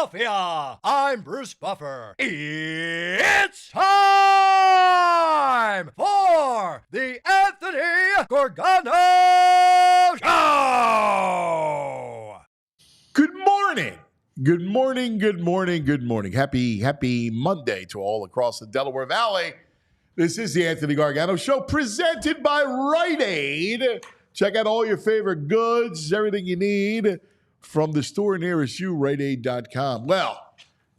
Philadelphia. I'm Bruce Buffer. It's time for the Anthony Gorgano Show. Good morning. Good morning. Good morning. Good morning. Happy Monday to all across the Delaware Valley. This is the Anthony Gargano Show presented by Rite Aid. Check out all your favorite goods, everything you need from the store nearest you, riteaid.com. Well,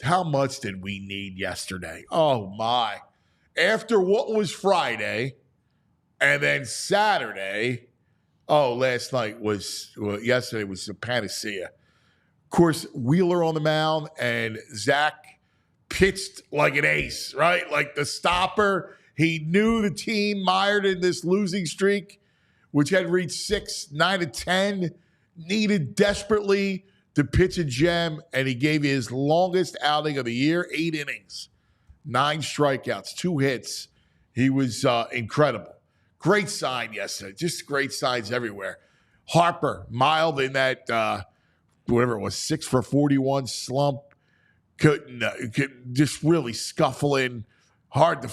how much did we need yesterday? Oh, my. After what was Friday and then Saturday, yesterday was the panacea. Of course, Wheeler on the mound and Zach pitched like an ace, right? Like the stopper. He knew the team mired in this losing streak, which had reached 6, 9 to 10, needed desperately to pitch a gem, and he gave you his longest outing of the year, 8 innings, 9 strikeouts, 2 hits. He was incredible. Great sign yesterday. Just great signs everywhere. Harper, mild in that, whatever it was, 6 for 41 slump. Couldn't just really scuffling. Hard to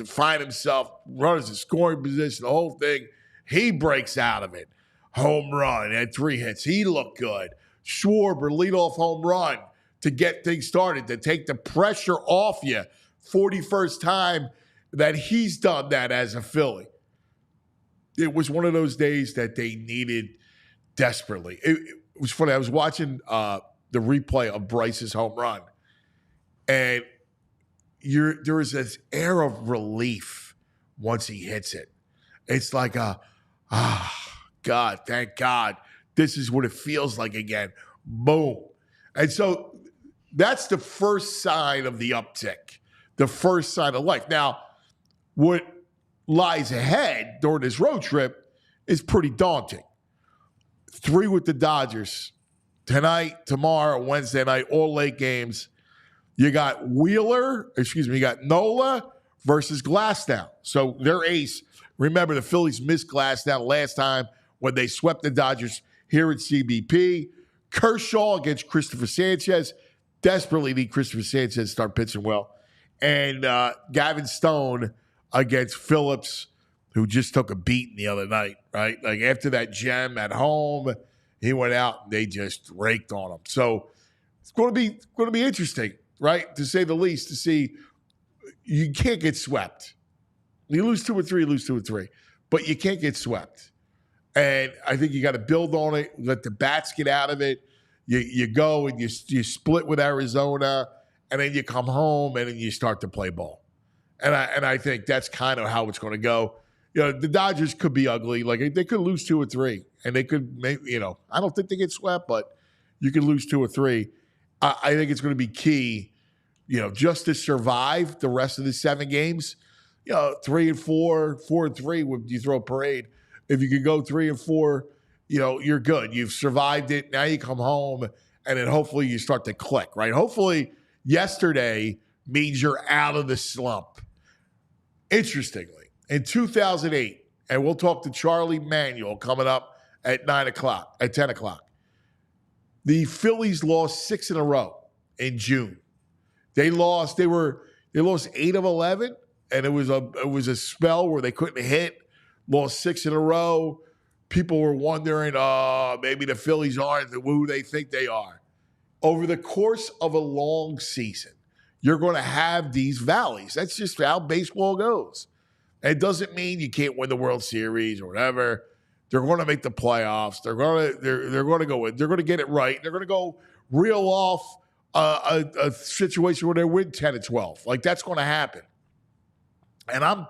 find himself, runners in scoring position, the whole thing. He breaks out of it. Home run, had 3 hits. He looked good. Schwarber, leadoff home run to get things started, to take the pressure off you. 41st time that he's done that as a Philly. It was one of those days that they needed desperately. It was funny. I was watching the replay of Bryce's home run, and there is this air of relief once he hits it. It's like God, thank God. This is what it feels like again. Boom. And so that's the first sign of the uptick, the first sign of life. Now, what lies ahead during this road trip is pretty daunting. 3 with the Dodgers tonight, tomorrow, Wednesday night, all late games. You got Nola versus Glasnow. So their ace. Remember, the Phillies missed Glasnow last time when they swept the Dodgers here at CBP. Kershaw against Christopher Sanchez. Desperately need Christopher Sanchez to start pitching well. And Gavin Stone against Phillips, who just took a beating the other night, right? Like after that gem at home, he went out and they just raked on him. So it's going to be interesting, right? To say the least, to see you can't get swept. You lose 2 or 3, but you can't get swept. And I think you got to build on it, let the bats get out of it. You go and you split with Arizona, and then you come home and then you start to play ball. And I think that's kind of how it's going to go. The Dodgers could be ugly. Like they could lose 2 or 3, and they could maybe, I don't think they get swept, but you could lose 2 or 3. I think it's going to be key, just to survive the rest of the 7 games. 3-4, 4-3 when you throw a parade. If you could go 3-4, you're good. You've survived it. Now you come home, and then hopefully you start to click, right? Hopefully yesterday means you're out of the slump. Interestingly, in 2008, and we'll talk to Charlie Manuel coming up at 10 o'clock, the Phillies lost 6 in a row in June. They lost 8 of 11. And it was a spell where they couldn't hit, lost 6 in a row. People were wondering, maybe the Phillies aren't who they think they are. Over the course of a long season, you're going to have these valleys. That's just how baseball goes. And it doesn't mean you can't win the World Series or whatever. They're going to make the playoffs. They're going to go in. They're going to get it right. They're going to go reel off a situation where they win 10 and 12. Like that's going to happen. And I'm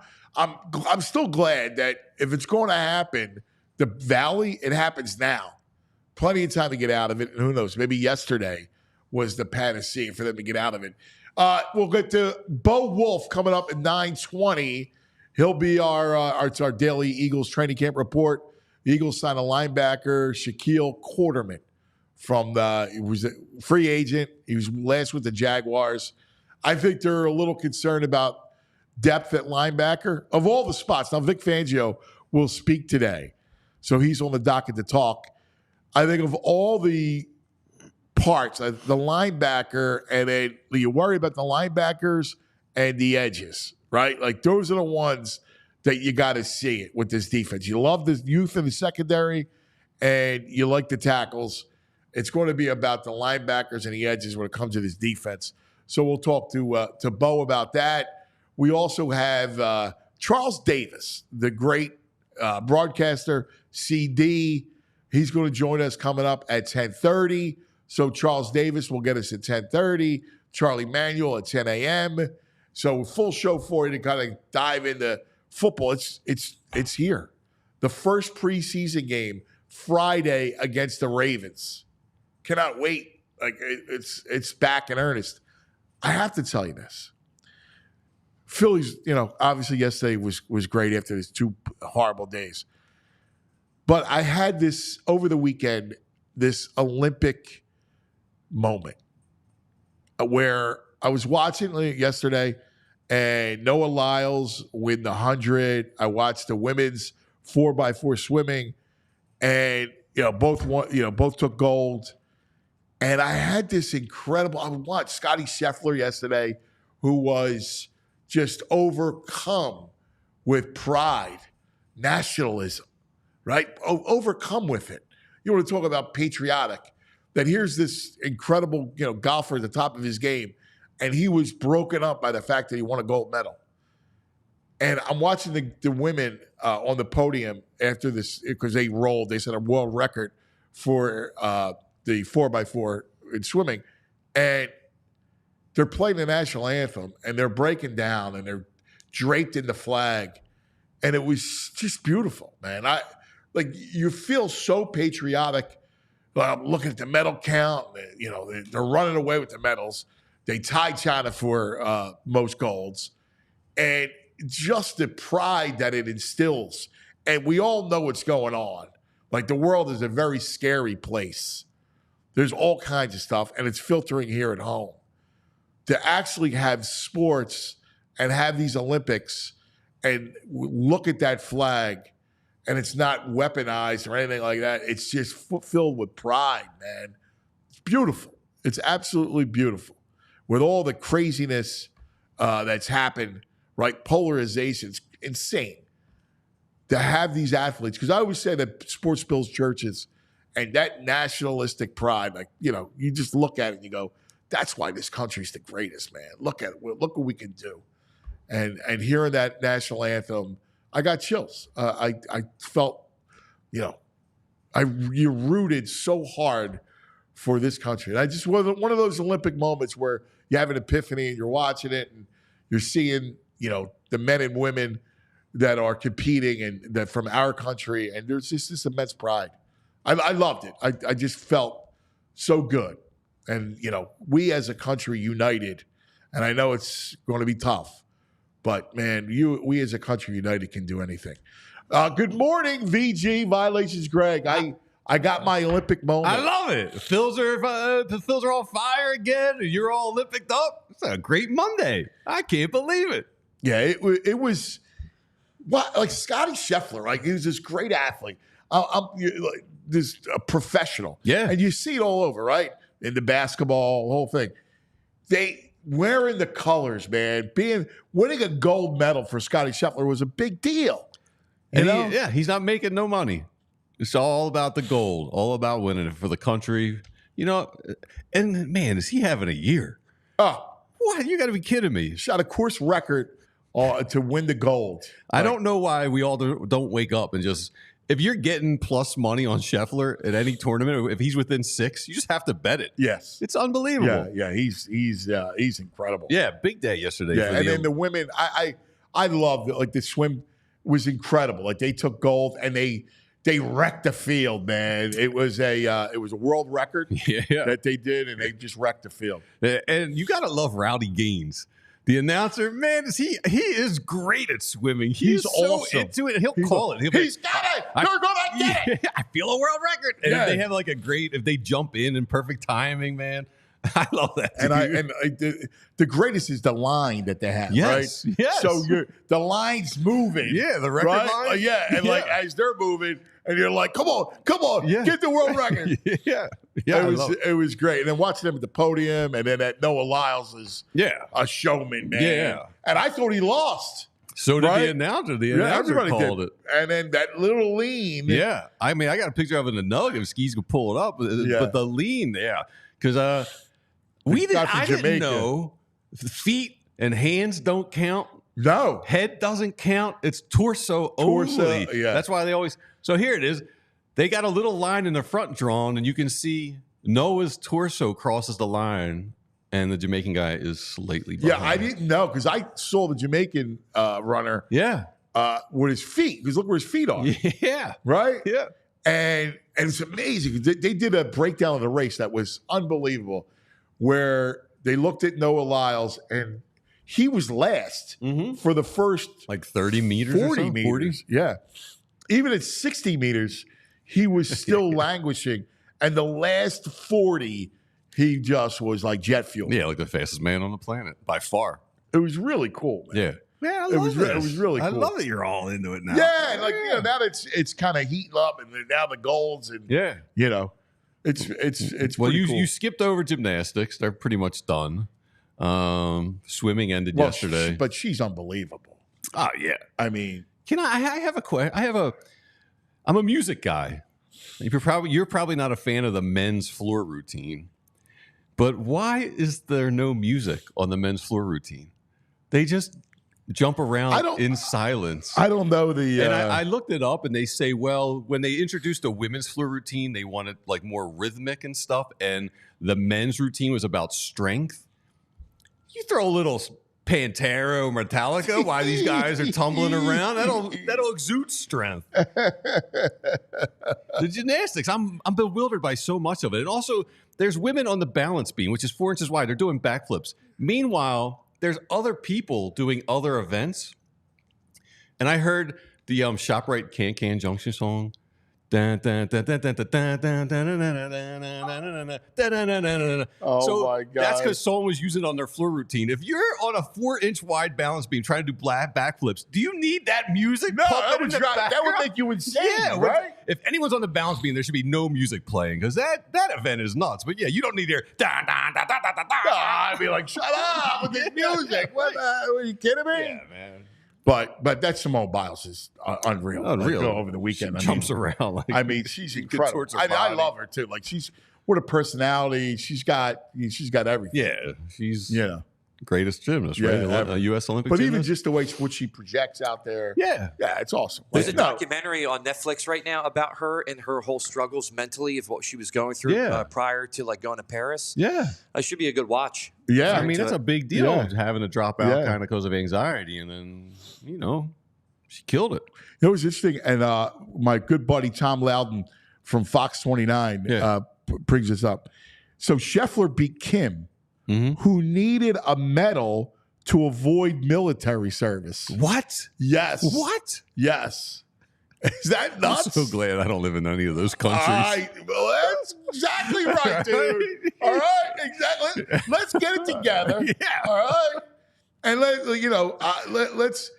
still glad that if it's going to happen, the valley, it happens now. Plenty of time to get out of it. And who knows, maybe yesterday was the panacea for them to get out of it. We'll get to Bo Wolf coming up at 9:20. He'll be our daily Eagles training camp report. The Eagles signed a linebacker, Shaquille Quarterman, he was a free agent. He was last with the Jaguars. I think they're a little concerned about depth at linebacker of all the spots. Now, Vic Fangio will speak today, so he's on the docket to talk. I think of all the parts, the linebacker, and then you worry about the linebackers and the edges, right? Like those are the ones that you got to see it with this defense. You love the youth in the secondary, and you like the tackles. It's going to be about the linebackers and the edges when it comes to this defense. So we'll talk to Bo about that. We also have Charles Davis, the great broadcaster, CD. He's going to join us coming up at 10:30. So Charles Davis will get us at 10:30. Charlie Manuel at 10 a.m. So full show for you to kind of dive into football. It's here. The first preseason game Friday against the Ravens. Cannot wait. Like it's back in earnest. I have to tell you this. Phillies, obviously yesterday was great after these 2 horrible days. But I had this over the weekend, this Olympic moment where I was watching yesterday and Noah Lyles win the 100. I watched the women's 4x4 swimming, and both took gold. And I had this incredible. I watched Scotty Scheffler yesterday, who was just overcome with pride, nationalism, right? Overcome with it. You want to talk about patriotic? That here's this incredible, golfer at the top of his game, and he was broken up by the fact that he won a gold medal. And I'm watching the women on the podium after this because they rolled. They set a world record for the 4x4 in swimming, and they're playing the national anthem, and they're breaking down, and they're draped in the flag, and it was just beautiful, man. You feel so patriotic. I'm looking at the medal count. They're running away with the medals. They tied China for most golds, and just the pride that it instills. And we all know what's going on. Like the world is a very scary place. There's all kinds of stuff, and it's filtering here at home. To actually have sports and have these Olympics and look at that flag, and it's not weaponized or anything like that. It's just filled with pride, man. It's beautiful. It's absolutely beautiful. With all the craziness that's happened, right? Polarization's insane. To have these athletes, because I always say that sports builds churches, and that nationalistic pride, you just look at it and you go, that's why this country's the greatest, man. Look at it. Look what we can do. And hearing that national anthem, I got chills. I felt, you rooted so hard for this country. And I just was one of those Olympic moments where you have an epiphany and you're watching it and you're seeing, the men and women that are competing and that from our country. And there's just this immense pride. I loved it. I just felt so good. And, we as a country united, and I know it's going to be tough, but, man, we as a country united can do anything. Good morning, VG, Violations Greg. I got my Olympic moment. I love it. The Phils are on fire again. You're all Olympic up. It's a great Monday. I can't believe it. Yeah, it was like Scotty Scheffler, right? He was this great athlete. This professional. Yeah. And you see it all over, right? In the basketball, the whole thing. They wearing the colors, man. Winning a gold medal for Scotty Scheffler was a big deal. He's not making no money. It's all about the gold, all about winning it for the country. And man, is he having a year? Oh, what? You got to be kidding me. Shot a course record to win the gold. I don't know why we all don't wake up and just, if you're getting plus money on Scheffler at any tournament, if he's within 6, you just have to bet it. Yes. It's unbelievable. Yeah, he's incredible. Yeah, big day yesterday. Yeah, and then the women, I loved it. Like the swim was incredible. Like they took gold and they wrecked the field, man. It was a world record that they did, and they just wrecked the field. And you gotta love Rowdy Gaines. The announcer, man, he is great at swimming. He's awesome. So into it. He'll call it. He's got it. They're gonna get it. I feel a world record. And if they have if they jump in perfect timing, man, I love that. The greatest is the line that they have, Yes, right? yes. So the line's moving. Yeah, the record right? line. And like as they're moving, and you're like, come on, Yeah. get the world record. yeah. It was great. And then watching them at the podium, and then that Noah Lyles is a showman, man. Yeah. And I thought he lost. So did Right? the announcer. The announcer everybody called did. it. And then that little lean. Yeah. I mean, I got a picture of it in the nug if Skis could pull it up. But the lean, because I didn't know feet and hands don't count. No. Head doesn't count. It's torso only. Yeah. That's why they always. So here it is. They got a little line in the front drawn, and you can see Noah's torso crosses the line, and the Jamaican guy is slightly behind. Yeah, I didn't know because I saw the Jamaican runner with his feet. Because look where his feet are. Yeah. Right? Yeah. And it's amazing. They did a breakdown of the race that was unbelievable where they looked at Noah Lyles and he was last for the first like 30 meters 40 meters. 40? Yeah. Even at 60 meters, he was still languishing. And the last 40, he just was like jet fuel. Yeah, like the fastest man on the planet by far. It was really cool, man. Yeah. Yeah, It was really cool. I love that you're all into it now. Yeah, like now it's kind of heating up, and now the golds, and it's well, pretty cool. you skipped over gymnastics; they're pretty much done. Swimming ended yesterday, but she's unbelievable. Oh yeah, I mean, I have a question. I'm a music guy. You're probably not a fan of the men's floor routine, but why is there no music on the men's floor routine? They just jump around in silence. I don't know the. And I looked it up, and they say, well, when they introduced the women's floor routine, they wanted like more rhythmic and stuff, and the men's routine was about strength. You throw a little Pantera or Metallica while these guys are tumbling around. That'll exude strength. The gymnastics, I'm bewildered by so much of it. And also, there's women on the balance beam, which is 4 inches wide. They're doing backflips. Meanwhile, there's other people doing other events. And I heard the ShopRite Can Junction song. Oh my God. That's because someone was using it on their floor routine. If you're on a 4-inch wide balance beam trying to do backflips, do you need that music? No, that would make you insane, right? If anyone's on the balance beam, there should be no music playing because that event is nuts. But yeah, you don't need to hear I'd be like, shut up with this music. What? Are you kidding me? Yeah, man. But that Simone Biles is unreal. Unreal. Like, over the weekend, She jumps around. Like, she's incredible. I love her too. Like what a personality. She's got everything. Yeah, she's greatest gymnast, right? A U.S. Olympic but gymnast. even just the way what she projects out there. Yeah, it's awesome. There's a documentary on Netflix right now about her and her whole struggles mentally of what she was going through prior to like going to Paris. Yeah, it should be a good watch. Yeah, I mean that's a big deal having to drop out kind of because of anxiety, and then she killed it. It was interesting, and my good buddy Tom Loudon from Fox 29 brings this up. So Scheffler beat Kim. Who needed a medal to avoid military service. What? Yes. What? Yes. Is that nuts? I'm so glad I don't live in any of those countries. Well, that's exactly right, dude. All right, exactly. Let's get it together. Yeah. All right. And let's.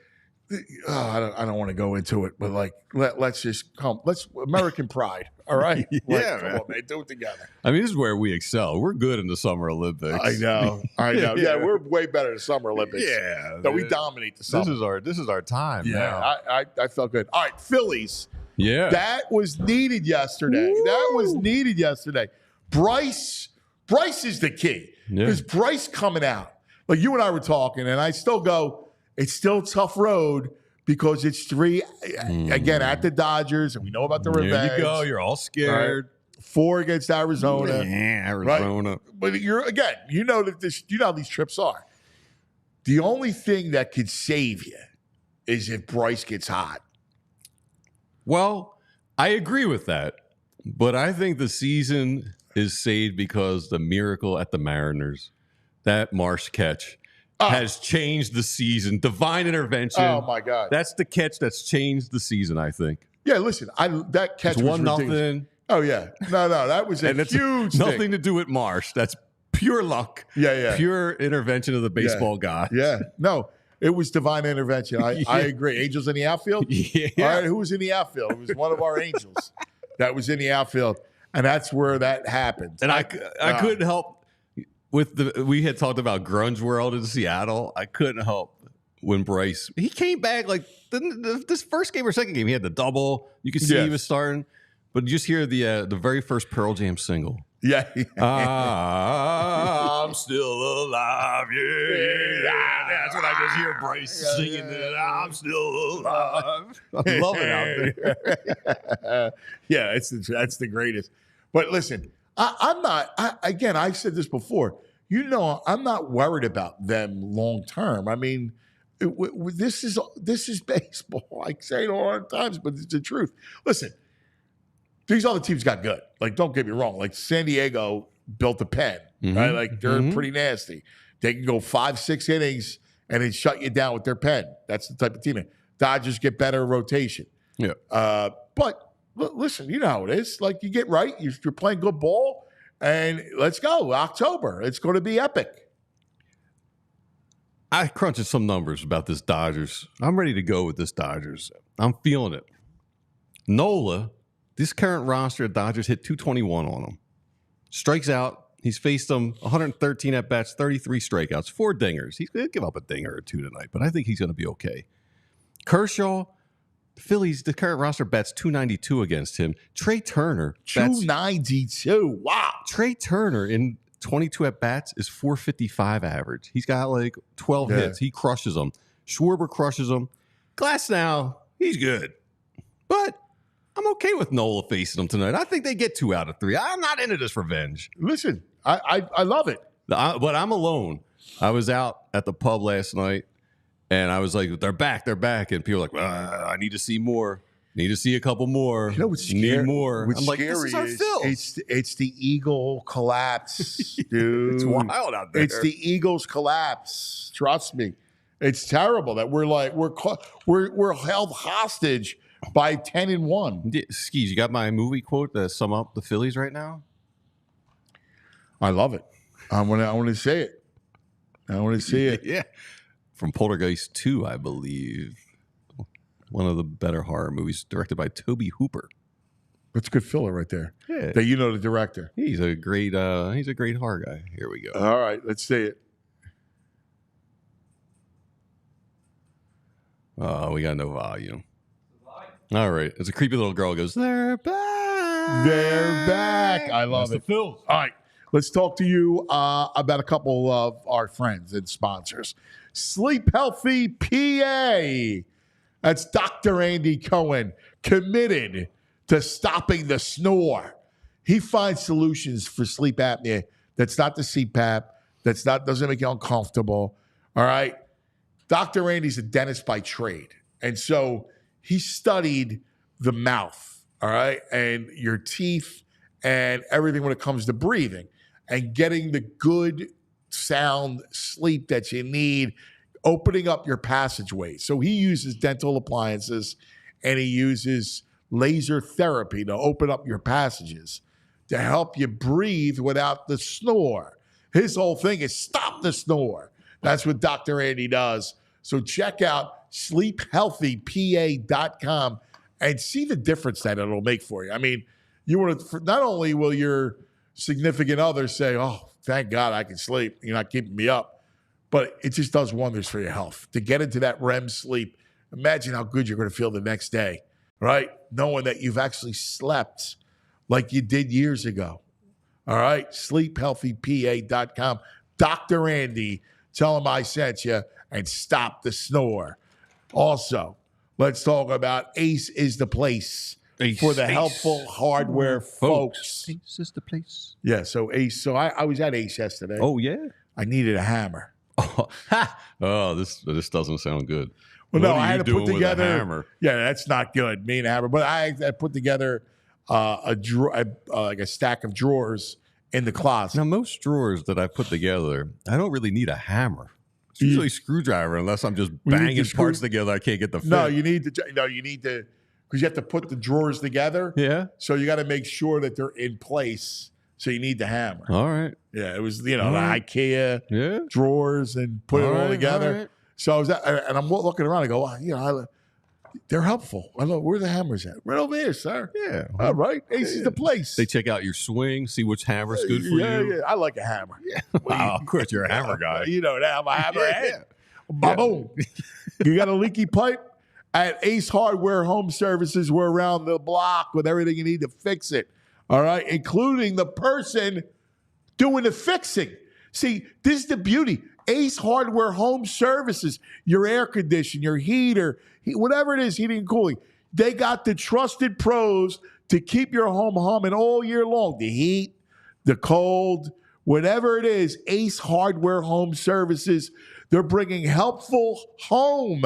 I don't want to go into it, but like let's just come. Let's American pride. All right. Come on, man. Do it together. I mean, this is where we excel. We're good in the Summer Olympics. I know. Yeah, we're way better in the Summer Olympics. Yeah. No, we dominate the summer. This is our time. Yeah. Now. I felt good. All right, Phillies. Yeah. That was needed yesterday. Woo! That was needed yesterday. Bryce is the key. Because Bryce coming out. Like you and I were talking, and I still go, it's still a tough road. Because it's 3, again, at the Dodgers, and we know about the revenge. There you go. You're all scared. Right? 4 against Arizona. Yeah, Arizona. Right? But you know how these trips are. The only thing that could save you is if Bryce gets hot. Well, I agree with that. But I think the season is saved because the miracle at the Mariners, that Marsh catch, has changed the season. Divine intervention. Oh, my God. That's the catch that's changed the season, I think. Yeah, listen, that catch was 1-0. Oh, yeah. No, that was a huge thing. Nothing to do with Marsh. That's Pure luck. Yeah. Pure intervention of the baseball god. Yeah. No, it was divine intervention. I agree. Angels in the outfield? Yeah. All right, who was in the outfield? It was one of our angels that was in the outfield. And that's where that happened. And I couldn't help with we had talked about grunge world in Seattle. I couldn't help when Bryce, he came back like this first game or second game, he had the double. You could see he was starting. But you just hear the very first Pearl Jam single. Yeah. I'm still alive. Yeah. That's what I just hear Bryce singing. I'm still alive. I love it out there. Yeah, that's the greatest. But listen, I'm not, again, I've said this before. You know, I'm not worried about them long term. I mean, this is baseball. I say it all the times, but it's the truth. Listen, these other teams got good. Like, don't get me wrong. Like, San Diego built a pen, right? Like, they're pretty nasty. They can go 5-6 innings and then shut you down with their pen. That's the type of team. Dodgers get better rotation. Yeah. But listen, you know how it is. Like, you get right. You're playing good ball, and let's go. October. It's going to be epic. I crunched some numbers about this Dodgers. I'm ready to go with this Dodgers. I'm feeling it. Nola, this current roster of Dodgers hit 221 on him. Strikes out. He's faced them 113 at-bats, 33 strikeouts, 4 dingers. He's going to give up a dinger or 2 tonight, but I think he's going to be okay. Kershaw, Phillies, the current roster bats 292 against him. Trey Turner. 292. Wow. Trey Turner in 22 at-bats is 455 average. He's got like 12 hits. He crushes them. Schwarber crushes them. Glasnow, he's good. But I'm okay with Nola facing them tonight. I think they get 2 out of 3. I'm not into this revenge. Listen, I love it. But I'm alone. I was out at the pub last night, and I was like, they're back. And people are like, I need to see more. Need to see a couple more. You know what's scary? Need more. What's I'm like, scary this is our Phils. it's the Eagle collapse, dude. It's wild out there. It's the Eagles collapse. Trust me. It's terrible that we're held hostage by 10-1. Skis, you got my movie quote to sum up the Phillies right now? I love it. I want to say it. I want to see it. Yeah. From Poltergeist 2, I believe. One of the better horror movies, directed by Tobe Hooper. That's a good filler right there. Yeah. That you know the director. He's a great horror guy. Here we go. All right, let's see it. Oh, we got no volume. All right. As a creepy little girl goes, they're back. They're back. I love it. Phils. All right. Let's talk to you about a couple of our friends and sponsors. Sleep Healthy PA. That's Dr. Andy Cohen, committed to stopping the snore. He finds solutions for sleep apnea that's not the CPAP, doesn't make you uncomfortable. All right. Dr. Andy's a dentist by trade. And so he studied the mouth, all right, and your teeth and everything when it comes to breathing and getting the good sound sleep that you need, opening up your passageways. So he uses dental appliances and he uses laser therapy to open up your passages to help you breathe without the snore. His whole thing is stop the snore. That's what Dr. Andy does. So check out sleephealthypa.com and see the difference that it'll make for you. I mean, you want to, not only will your significant other say, oh, thank God I can sleep, you're not keeping me up, but it just does wonders for your health. To get into that REM sleep, imagine how good you're going to feel the next day, right? Knowing that you've actually slept like you did years ago. All right, sleephealthypa.com. Dr. Andy, tell him I sent you and stop the snore. Also, let's talk about Ace is the place for the helpful hardware folks. Ace is the place. Yeah, so Ace. So I was at Ace yesterday. Oh, yeah? I needed a hammer. Oh, this doesn't sound good. Well, what no, I had to put together. A hammer? Yeah, that's not good. Me and a hammer, but I put together a drawer, like a stack of drawers in the closet. Now, most drawers that I put together, I don't really need a hammer. It's usually a screwdriver, unless I'm just banging parts together. I can't get the fit. No, you need to, because you have to put the drawers together. Yeah. So you got to make sure that they're in place So you need the hammer. All right. Yeah, it was, the right. IKEA drawers and put it all together. right. So I was, and I'm looking around. I go, they're helpful. I go, where are the hammers at? Right over here, sir. Yeah. All right. Ace is the place. They check out your swing, see which hammer's good for you. Yeah. I like a hammer. Yeah. Wow, of course you're a hammer guy. You know that. I'm a hammer head. Yeah. Boom. You got a leaky pipe? At Ace Hardware Home Services, we're around the block with everything you need to fix it. All right? Including the person doing the fixing. See, this is the beauty. Ace Hardware Home Services, your air conditioner, your heater, whatever it is, heating and cooling, they got the trusted pros to keep your home humming all year long. The heat, the cold, whatever it is, Ace Hardware Home Services, they're bringing helpful home,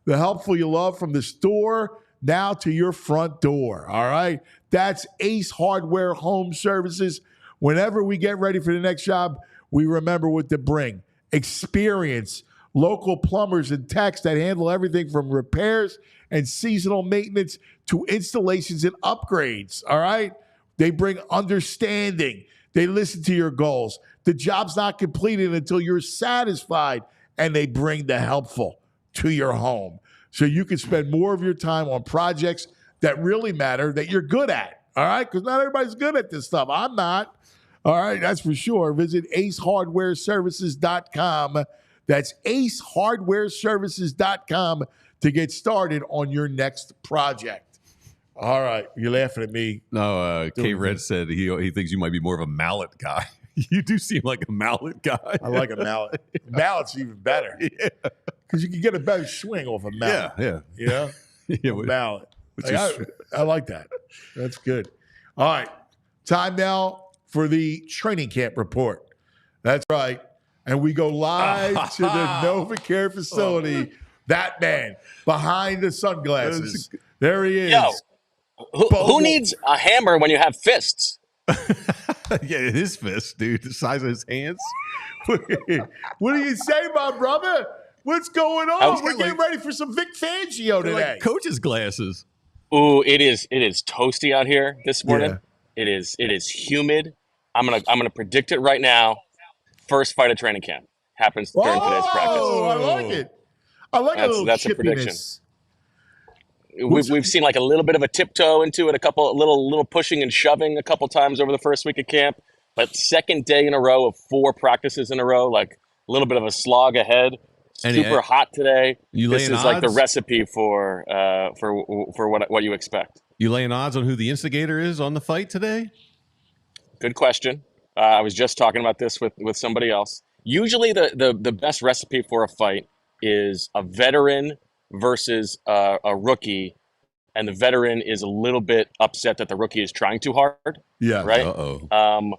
the helpful you love from the store now to your front door, all right? That's Ace Hardware Home Services. Whenever we get ready for the next job, we remember what to bring. Experience, local plumbers and techs that handle everything from repairs and seasonal maintenance to installations and upgrades, all right? They bring understanding. They listen to your goals. The job's not completed until you're satisfied, and they bring the helpful to your home so you can spend more of your time on projects that really matter, that you're good at, all right? Because not everybody's good at this stuff. I'm not. All right, that's for sure. Visit acehardwareservices.com. That's acehardwareservices.com to get started on your next project. All right, you're laughing at me. No, K-Red said he thinks you might be more of a mallet guy. You do seem like a mallet guy. I like a mallet. Mallet's even better. Yeah. Because you can get a better swing off a mallet. Yeah. You know? Yeah, mallet. I like that. That's good. All right, time now for the training camp report. That's right. And we go live to the NovaCare facility. That man behind the sunglasses. There he is. Yo, who needs a hammer when you have fists? Yeah, his fist, dude. The size of his hands. What do you say, my brother? What's going on? We're getting ready for some Vic Fangio today. Like coach's glasses. Ooh, it is toasty out here this morning. Yeah. It is humid. I'm gonna predict it right now. First fight of training camp happens during today's practice. Oh, I like it. I like that's a prediction. We've seen like a little bit of a tiptoe into it, a little pushing and shoving a couple times over the first week of camp, but second day in a row of 4 practices in a row, like a little bit of a slog ahead. Super hot today. This is like the recipe for what you expect. You laying odds on who the instigator is on the fight today? Good question. I was just talking about this with somebody else. Usually the best recipe for a fight is a veteran versus a rookie, and the veteran is a little bit upset that the rookie is trying too hard. Yeah. Right. Uh-oh.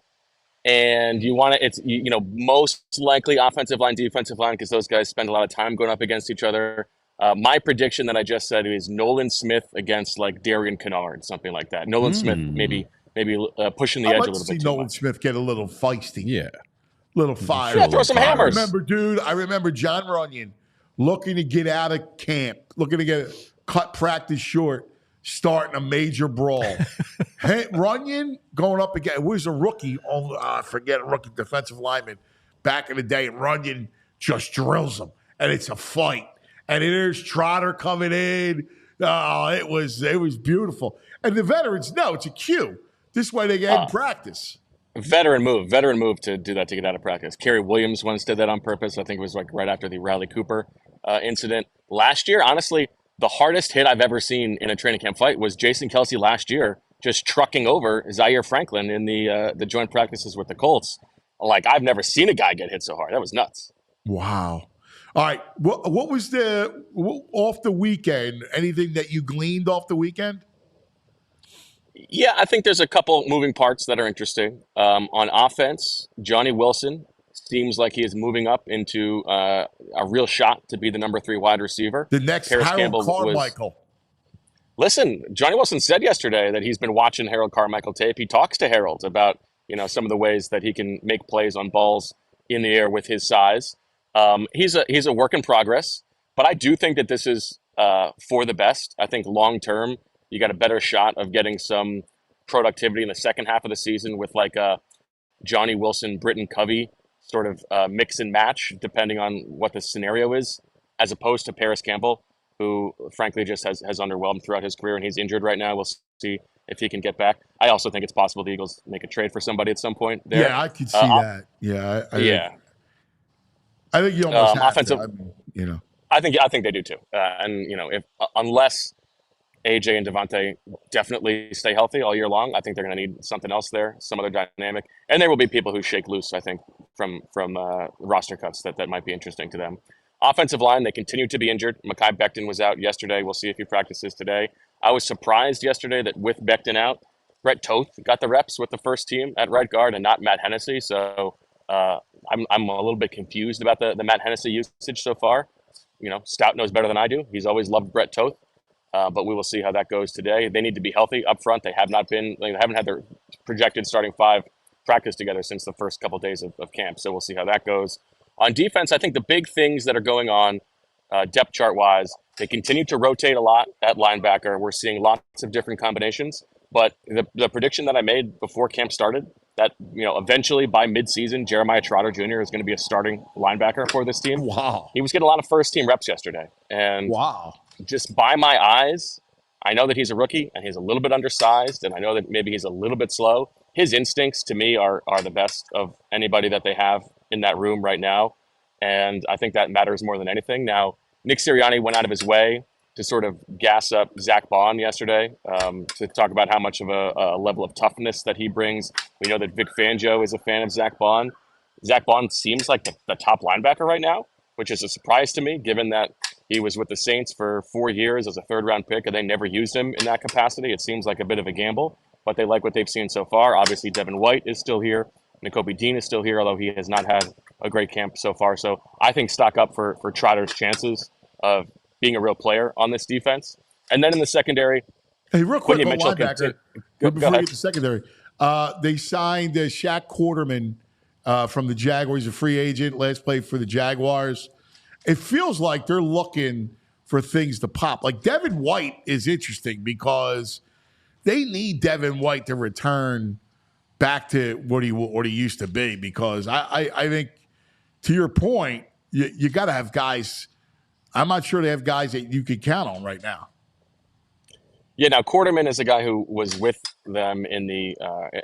And you want to, it's, most likely offensive line, defensive line, because those guys spend a lot of time going up against each other. My prediction that I just said is Nolan Smith against like Darian Kennard, something like that. Nolan Smith maybe pushing the edge a little bit. Nolan Smith get a little feisty. Yeah. Little fire. Yeah, throw some hammers. I remember John Runyon looking to get out of camp, looking to cut practice short, starting a major brawl. Runyon going up again. It was a rookie. I forget, a rookie defensive lineman back in the day. And Runyon just drills him. And it's a fight. And there's Trotter coming in. It was beautiful. And the veterans know it's a cue. This way they get in practice. Veteran move to do that, to get out of practice. Kerry Williams once did that on purpose. I think it was like right after the Riley Cooper incident. Last year, honestly, the hardest hit I've ever seen in a training camp fight was Jason Kelce last year, just trucking over Zaire Franklin in the joint practices with the Colts. Like, I've never seen a guy get hit so hard. That was nuts. Wow. All right. What was off the weekend? Anything that you gleaned off the weekend? Yeah, I think there's a couple moving parts that are interesting. On offense, Johnny Wilson seems like he is moving up into a real shot to be the number 3 wide receiver. The next Harold Carmichael. Listen, Johnny Wilson said yesterday that he's been watching Harold Carmichael tape. He talks to Harold about some of the ways that he can make plays on balls in the air with his size. He's a work in progress, but I do think that this is for the best. I think long term, you got a better shot of getting some productivity in the second half of the season with like a Johnny Wilson, Britton Covey sort of mix and match depending on what the scenario is, as opposed to Paris Campbell, who frankly just has underwhelmed throughout his career, and he's injured right now. We'll see if he can get back. I also think it's possible the Eagles make a trade for somebody at some point there. Yeah, I could see that. Yeah, I think you almost have offensive. to. I mean, you know, I think they do too. And you know, if unless AJ and Devontae definitely stay healthy all year long, I think they're going to need something else there, some other dynamic, and there will be people who shake loose. I think from roster cuts that might be interesting to them. Offensive line, they continue to be injured. Mekhi Becton was out yesterday. We'll see if he practices today. I was surprised yesterday that with Becton out, Brett Toth got the reps with the first team at right guard and not Matt Hennessy. So I'm a little bit confused about the Matt Hennessy usage so far. You know, Stout knows better than I do. He's always loved Brett Toth, but we will see how that goes today. They need to be healthy up front. They haven't had their projected starting five practice together since the first couple of days of camp. So we'll see how that goes. On defense, I think the big things that are going on depth chart-wise, they continue to rotate a lot at linebacker. We're seeing lots of different combinations. But the prediction that I made before camp started, that eventually by midseason, Jeremiah Trotter Jr. is going to be a starting linebacker for this team. wow. He was getting a lot of first-team reps yesterday. And just by my eyes, I know that he's a rookie and he's a little bit undersized, and I know that maybe he's a little bit slow. His instincts, to me, are the best of anybody that they have in that room right now. And I think that matters more than anything. Now, Nick Sirianni went out of his way to sort of gas up Zach Bond yesterday to talk about how much of a level of toughness that he brings. We know that Vic Fangio is a fan of Zach Bond. Zach Bond seems like the top linebacker right now, which is a surprise to me, given that he was with the Saints for 4 years as a third-round pick, and they never used him in that capacity. It seems like a bit of a gamble, but they like what they've seen so far. Obviously, Devin White is still here. Nakobe Dean is still here, although he has not had a great camp so far. So I think stock up for Trotter's chances of being a real player on this defense. And then in the secondary, hey, real quick, Quinton Mitchell linebacker, go before we ahead. get to secondary, they signed Shaq Quarterman from the Jaguars, a free agent, last played for the Jaguars. It feels like they're looking for things to pop. Like Devin White is interesting because they need Devin White to return back to what he used to be, because I think, to your point, you got to have guys. I'm not sure they have guys that you could count on right now. Yeah, now Quarterman is a guy who was with them in the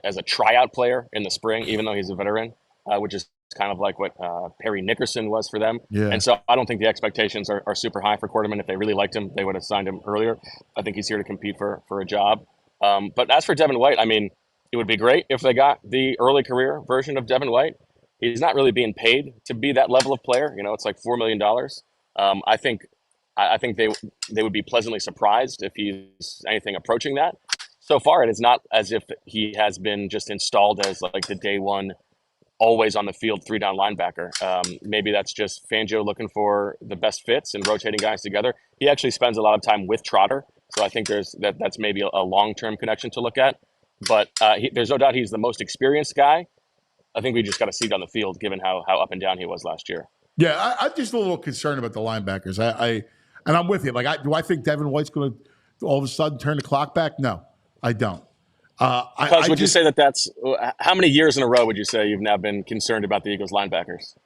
as a tryout player in the spring, even though he's a veteran, which is kind of like what Perry Nickerson was for them. Yeah. And so I don't think the expectations are super high for Quarterman. If they really liked him, they would have signed him earlier. I think he's here to compete for a job. But as for Devin White, I mean, it would be great if they got the early career version of Devin White. He's not really being paid to be that level of player. It's like $4 million. I think they would be pleasantly surprised if he's anything approaching that. So far, it is not as if he has been just installed as like the day one, always on the field, 3-down linebacker. Maybe that's just Fangio looking for the best fits and rotating guys together. He actually spends a lot of time with Trotter, so I think that's maybe a long-term connection to look at. But there's no doubt he's the most experienced guy. I think we just got to see it on the field, given how up and down he was last year. Yeah, I'm just a little concerned about the linebackers. And I'm with you. Like, do I think Devin White's going to all of a sudden turn the clock back? No, I don't. Would you say that's how many years in a row would you say you've now been concerned about the Eagles linebackers?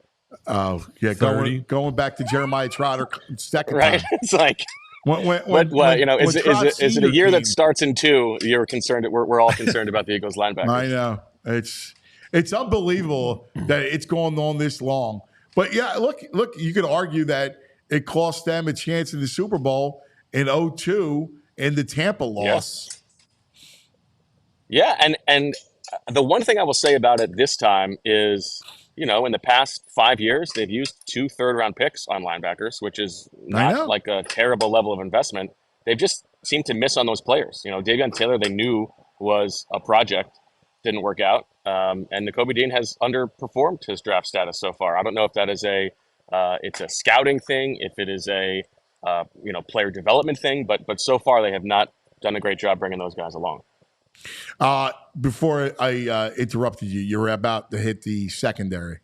Oh, yeah, going back to Jeremiah Trotter second right? time. It's like, is it a year that starts in 2? You're concerned. We're all concerned about the Eagles linebackers. I know it's unbelievable that it's going on this long. But yeah, look, you could argue that it cost them a chance in the Super Bowl in 2002 in the Tampa loss. Yeah, and the one thing I will say about it this time is, in the past 5 years, they've used 2 third-round picks on linebackers, which is not like a terrible level of investment. They've just seemed to miss on those players. Davion Taylor, they knew was a project, didn't work out. And Nakobe Dean has underperformed his draft status so far. I don't know if that is it's a scouting thing, if it is a player development thing, but so far they have not done a great job bringing those guys along. Before I interrupted you, you were about to hit the secondary.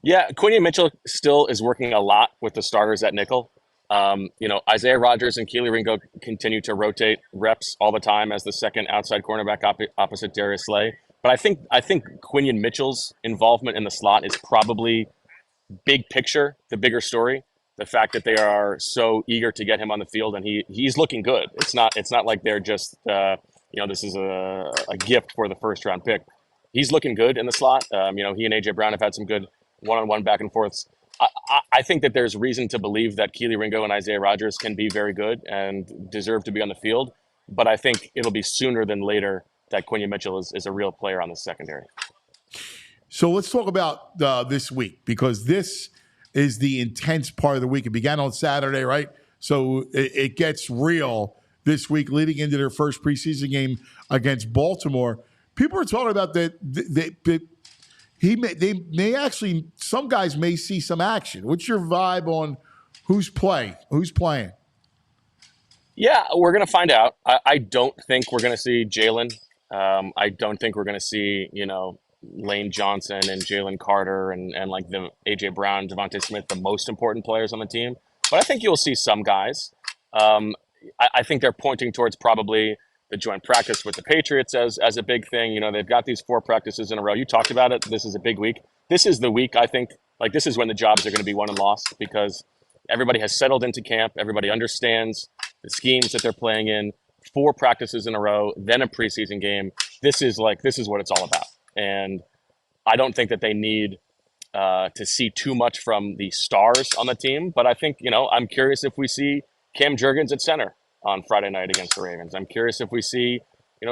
Yeah, Quinton Mitchell still is working a lot with the starters at nickel. Isaiah Rodgers and Keely Ringo continue to rotate reps all the time as the second outside cornerback opposite Darius Slay. But I think Quinion Mitchell's involvement in the slot is probably big picture, the bigger story. The fact that they are so eager to get him on the field, and he's looking good. It's not like they're just this is a gift for the first round pick. He's looking good in the slot. He and AJ Brown have had some good one-on-one back and forths. I think that there's reason to believe that Keely Ringo and Isaiah Rodgers can be very good and deserve to be on the field. But I think it'll be sooner than later that Quinion Mitchell is a real player on the secondary. So let's talk about this week, because this is the intense part of the week. It began on Saturday, right? So it gets real this week leading into their first preseason game against Baltimore. People are talking about that they may actually, some guys may see some action. What's your vibe on who's playing? Yeah, we're going to find out. I don't think we're going to see Jalen. I don't think we're going to see, Lane Johnson and Jalen Carter and like the AJ Brown, Devontae Smith, the most important players on the team. But I think you'll see some guys. I think they're pointing towards probably the joint practice with the Patriots as a big thing. They've got these 4 practices in a row. You talked about it. This is a big week. This is the week, I think, like this is when the jobs are going to be won and lost, because everybody has settled into camp. Everybody understands the schemes that they're playing in. 4 practices in a row, then a preseason game. This is what it's all about. And I don't think that they need to see too much from the stars on the team. But I think, I'm curious if we see Cam Jurgens at center on Friday night against the Ravens. I'm curious if we see,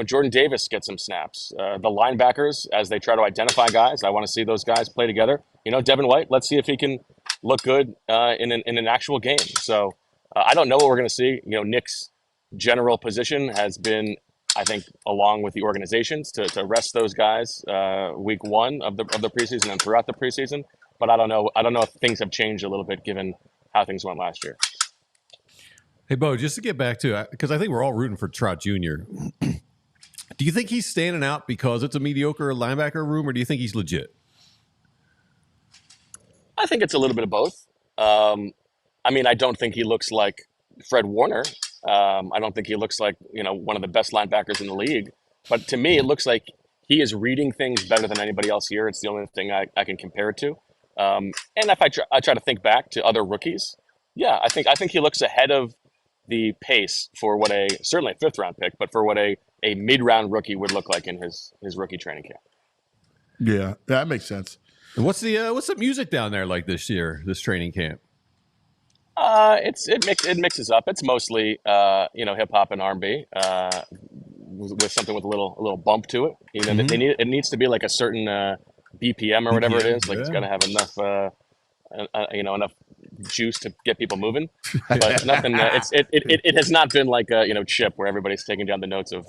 Jordan Davis get some snaps. The linebackers, as they try to identify guys, I want to see those guys play together. Devin White, let's see if he can look good in an actual game. So I don't know what we're going to see. Nick's general position has been, I think, along with the organizations, to rest those guys week 1 of the preseason and throughout the preseason. But I don't know if things have changed a little bit given how things went last year. Hey, Bo, just to get back to it, because I think we're all rooting for Trout Jr. Do you think he's standing out because it's a mediocre linebacker room, or do you think he's legit? I think it's a little bit of both. I don't think he looks like Fred Warner. I don't think he looks like, one of the best linebackers in the league. But to me, it looks like he is reading things better than anybody else here. It's the only thing I can compare it to. And if I try to think back to other rookies, yeah, I think he looks ahead of the pace for what certainly a 5th round pick, but for what a mid-round rookie would look like in his rookie training camp. Yeah, that makes sense. And what's the music down there like this year, this training camp? It mixes up. It's mostly hip hop and R&B with something with a little bump to it. It needs to be like a certain BPM or whatever it is. Like it's got to have enough juice to get people moving. But nothing. It has not been like Chip, where everybody's taking down the notes of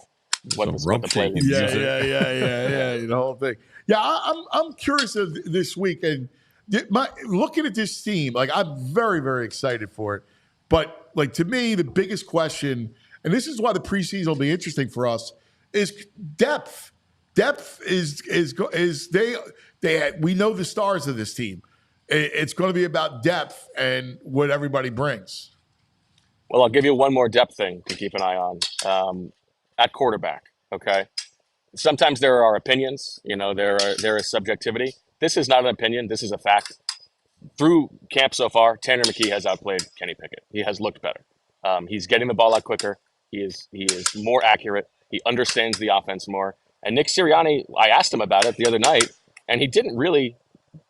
what the play is. Yeah. The whole thing. Yeah, I'm curious of this week and. Looking at this team, like I'm very, very excited for it. But like to me, the biggest question, and this is why the preseason will be interesting for us, is depth. Depth is we know the stars of this team. It's going to be about depth and what everybody brings. Well, I'll give you one more depth thing to keep an eye on at quarterback. Okay, sometimes there are opinions. There is subjectivity. This is not an opinion. This is a fact. Through camp so far, Tanner McKee has outplayed Kenny Pickett. He has looked better. He's getting the ball out quicker. He is more accurate. He understands the offense more. And Nick Sirianni, I asked him about it the other night, and he didn't really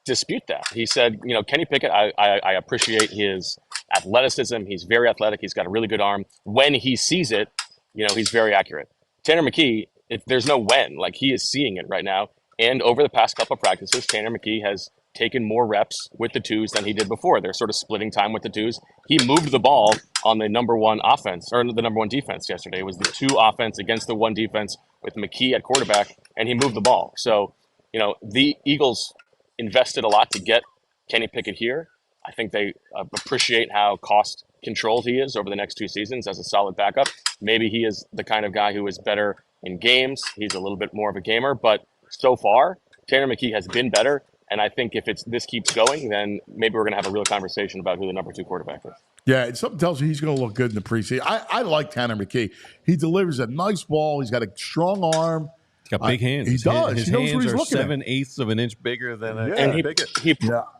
dispute that. He said, Kenny Pickett, I appreciate his athleticism. He's very athletic. He's got a really good arm. When he sees it, he's very accurate. Tanner McKee, there's no when. Like, he is seeing it right now. And over the past couple of practices, Tanner McKee has taken more reps with the twos than he did before. They're sort of splitting time with the twos. He moved the ball on the number 1 offense, or the number 1 defense yesterday. It was the 2 offense against the 1 defense with McKee at quarterback, and he moved the ball. So, the Eagles invested a lot to get Kenny Pickett here. I think they appreciate how cost controlled he is over the next 2 seasons as a solid backup. Maybe he is the kind of guy who is better in games. He's a little bit more of a gamer, but so far, Tanner McKee has been better, and I think if this keeps going, then maybe we're going to have a real conversation about who the number 2 quarterback is. Yeah, and something tells you he's going to look good in the preseason. I like Tanner McKee. He delivers a nice ball. He's got a strong arm. Got big hands. He does. His He knows what hands he's are looking at. 7/8 of an inch bigger than a And bigot.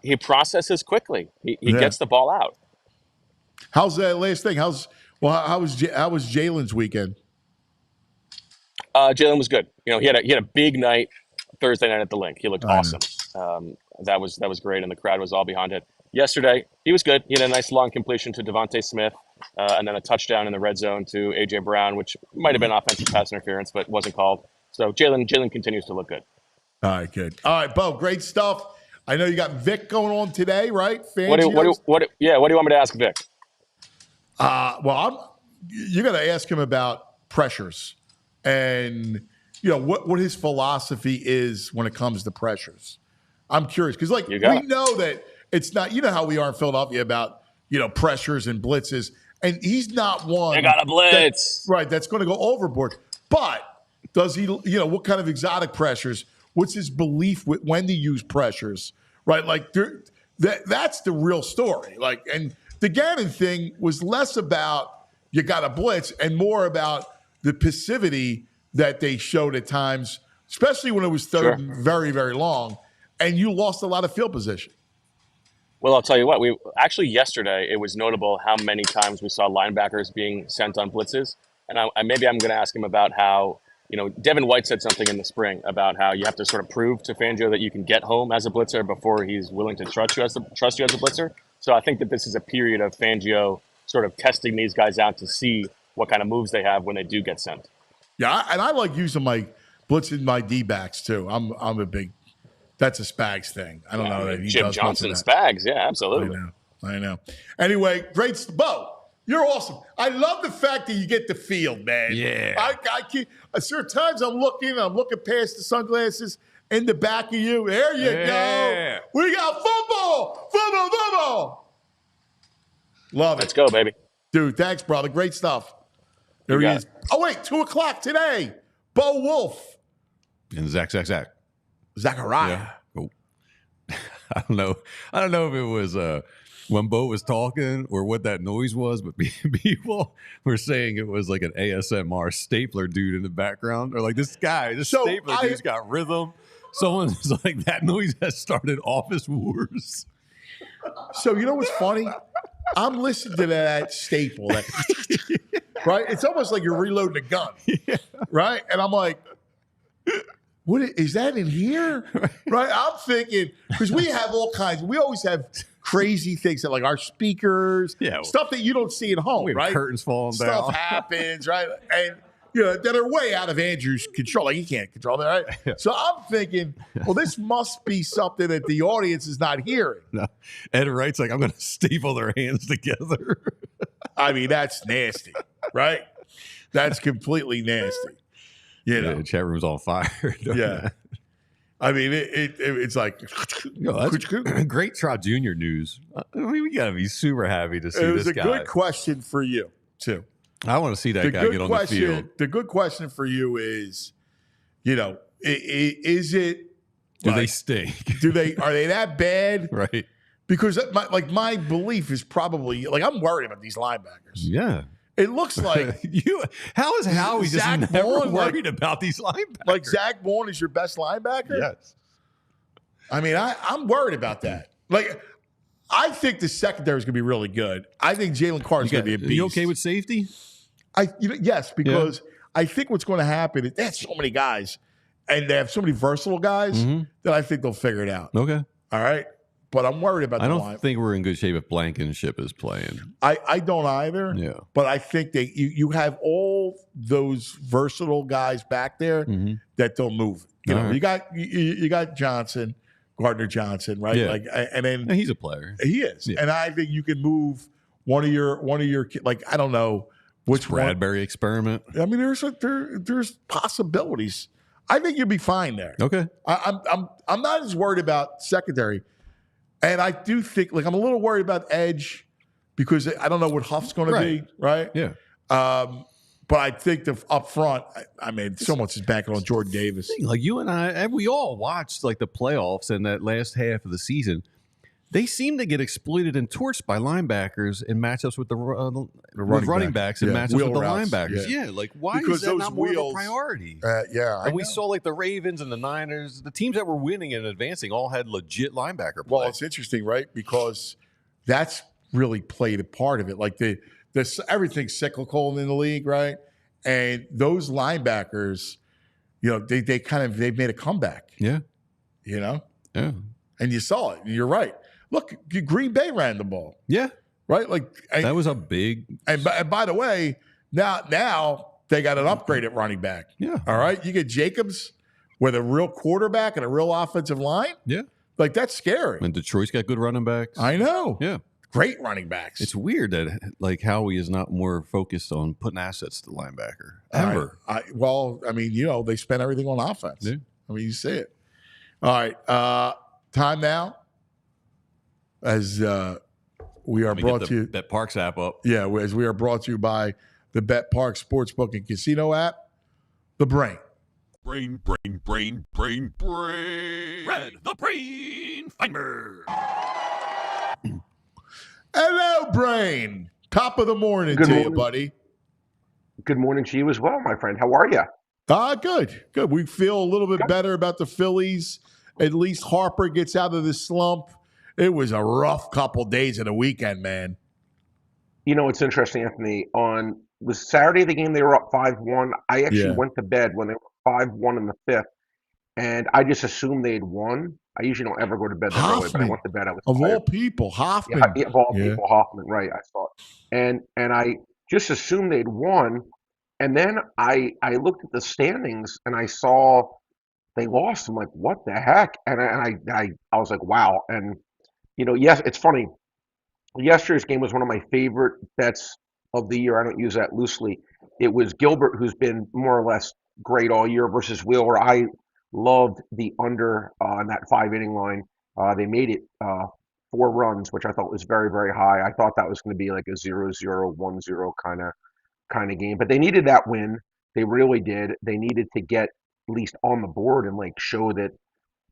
he processes quickly. He gets the ball out. How's that last thing? How was Jalen's weekend? Jalen was good. You know, he had a big night Thursday night at the Link. He looked awesome. That was great, and the crowd was all behind it. Yesterday, he was good. He had a nice long completion to Devontae Smith, and then a touchdown in the red zone to A.J. Brown, which might have been offensive pass interference, but wasn't called. So Jalen continues to look good. All right, good. All right, Bo, great stuff. I know you got Vic going on today, right? What do you want me to ask Vic? You're going to ask him about pressures and what his philosophy is when it comes to pressures. I'm curious because we know that it's not. You know how we are in Philadelphia about pressures and blitzes, and he's not one. They got a blitz, that's going to go overboard. But does he? What kind of exotic pressures? What's his belief with when to use pressures? Right, that's the real story. And the Gannon thing was less about you got a blitz and more about the passivity that they showed at times, especially when it was third and very, very long, and you lost a lot of field position. Well, I'll tell you what. Yesterday it was notable how many times we saw linebackers being sent on blitzes, and maybe I'm going to ask him about how Devin White said something in the spring about how you have to sort of prove to Fangio that you can get home as a blitzer before he's willing to trust you as a blitzer. So I think that this is a period of Fangio sort of testing these guys out to see what kind of moves they have when they do get sent. Yeah, and I like using my blitzing my D-backs too. I'm a big. That's a Spags thing. I don't know that he Jim does Johnson much of that. Spags. Yeah, absolutely. I know. Anyway, great, Bo. You're awesome. I love the fact that you get the field, man. Yeah. I can't. There are times I'm looking past the sunglasses in the back of you. There you go. We got football. Love it. Let's go, baby. Dude, thanks, brother. Great stuff. There he is. Oh, wait, 2:00 today. Bo Wolf. And Zach. Zachariah. Yeah. Oh. I don't know if it was when Bo was talking or what that noise was, but people were saying it was like an ASMR stapler dude in the background, or like this stapler dude's got rhythm. Someone's like, that noise has started office wars. So you know what's funny? I'm listening to that staple, right? It's almost like you're reloading a gun, right? And I'm like, what is that in here? Right? I'm thinking, because we have all kinds. We always have crazy things that, like our speakers, stuff that you don't see at home, we have right? Curtains falling down. Stuff happens, right? And that are way out of Andrew's control. Like he can't control that, right? Yeah. So I'm thinking, well, this must be something that the audience is not hearing. No. Ed Wright's like, I'm going to staple their hands together. I mean, that's nasty, right? That's completely nasty. The chat room's on fire. Yeah. I mean, it's like that's great Trot Jr. news. I mean, we got to be super happy to see this guy. It was a good question for you, too. I want to see that guy get on the field. The good question for you is, is it? Do they stink? Are they that bad? Right. Because my belief is probably I'm worried about these linebackers. Yeah. It looks like How is Howie just never worried about these linebackers? Like Zach Bourne is your best linebacker? Yes. I mean, I'm worried about that. I think the secondary is going to be really good. I think Jalen Carter is going to be a beast. You okay with safety? Yes, because I think what's going to happen is they have so many guys, and they have so many versatile guys that I think they'll figure it out. Okay. All right. But I'm worried about I the don't line. think we're in good shape if Blankenship is playing. I don't either. Yeah. But I think that you have all those versatile guys back there that they'll move. You got Johnson, Gardner Johnson, right? Yeah. And then he's a player. He is. Yeah. And I think you can move one of your I don't know which Bradbury experiment. I mean, there's possibilities. I think you'll be fine there. Okay. I'm not as worried about secondary. And I do think, I'm a little worried about edge because I don't know what Huff's going to be, right? Yeah. But I think up front, I mean, so much is banking on Jordan Davis. Like you and I, we all watched the playoffs and that last half of the season. they seem to get exploited and torched by linebackers in matchups with the running backs and matchups with the routes, linebackers. Yeah, like why because is that those not more of a wheels, priority? And we saw like the Ravens and the Niners, the teams that were winning and advancing all had legit linebacker play. Well, it's interesting, right? Because that's really played a part of it. Like everything's cyclical in the league, right? And those linebackers, they've made a comeback. Yeah. Yeah. And you saw it. You're right. Look, Green Bay ran the ball. Yeah. Right? That was a big. And by the way, now they got an upgrade at running back. Yeah. All right. You get Jacobs with a real quarterback and a real offensive line. Yeah. Like, that's scary. And Detroit's got good running backs. I know. Yeah. Great running backs. It's weird that like Howie is not more focused on putting assets to the linebacker ever. They spend everything on offense. Yeah. I mean, you see it. All right. Time now. As we are brought to you. Bet Parks app up. Yeah, as we are brought to you by the Bet Park Sportsbook and Casino app, the Brain. Brain. Red, the Brain, Feinberg. Hello, Brain. Top of the morning Good to morning. you, buddy. Good morning to you as well, my friend. How are you? Good. We feel a little bit better about the Phillies. At least Harper gets out of the slump. It was a rough couple days of the weekend, man. You know, it's interesting, Anthony. Was Saturday the game they were up 5-1? I actually went to bed when they were 5-1 in the fifth, and I just assumed they'd won. I usually don't ever go to bed that early, but I went to bed. I was of tired. all people, Hoffman. Yeah, of all people, Hoffman, right? I saw it, and I just assumed they'd won, and then I looked at the standings and I saw they lost. I'm like, what the heck? And I was like, wow. And yes, it's funny. Yesterday's game was one of my favorite bets of the year. I don't use that loosely. It was Gilbert, who's been more or less great all year, versus Wheeler. I loved the under on that 5-inning line. They made it 4 runs, which I thought was very, very high. I thought that was going to be like a 0-0, 1-0 kind of game. But they needed that win. They really did. They needed to get at least on the board and show that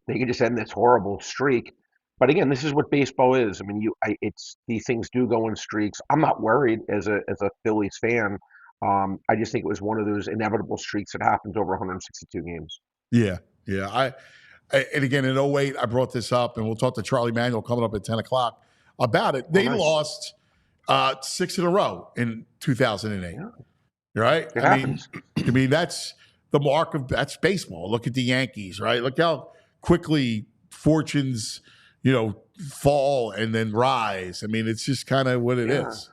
they could just end this horrible streak. But again, this is what baseball is. I mean, these things do go in streaks. I'm not worried as a Phillies fan. I just think it was one of those inevitable streaks that happens over 162 games. Yeah. And again, in 2008, I brought this up, and we'll talk to Charlie Manuel coming up at 10 o'clock about it. They lost 6 in a row in 2008. Yeah. Right? It happens. I mean, that's the mark of that's baseball. Look at the Yankees, right? Look how quickly fortunes, fall and then rise. I mean, it's just kind of what it is.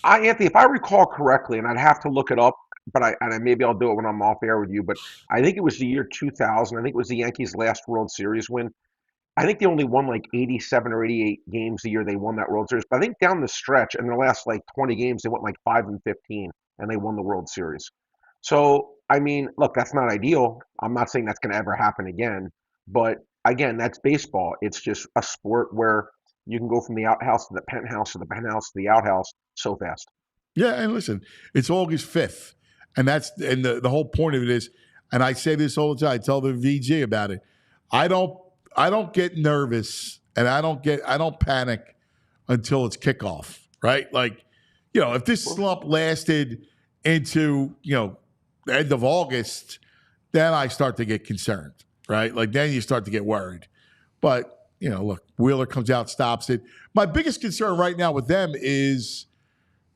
Anthony, if I recall correctly, and I'd have to look it up, but maybe I'll do it when I'm off air with you, but I think it was the year 2000. I think it was the Yankees' last World Series win. I think they only won 87 or 88 games the year they won that World Series. But I think down the stretch, in their last 20 games, they went 5-15, and they won the World Series. So, I mean, look, that's not ideal. I'm not saying that's going to ever happen again. But again, that's baseball. It's just a sport where you can go from the outhouse to the penthouse to the penthouse to the outhouse so fast. Yeah, and listen, it's August 5th. And the whole point of it is, and I say this all the time, I tell the VG about it. I don't get nervous and I don't panic until it's kickoff, right? If this slump lasted into, the end of August, then I start to get concerned, right? Then you start to get worried. But, look, Wheeler comes out, stops it. My biggest concern right now with them is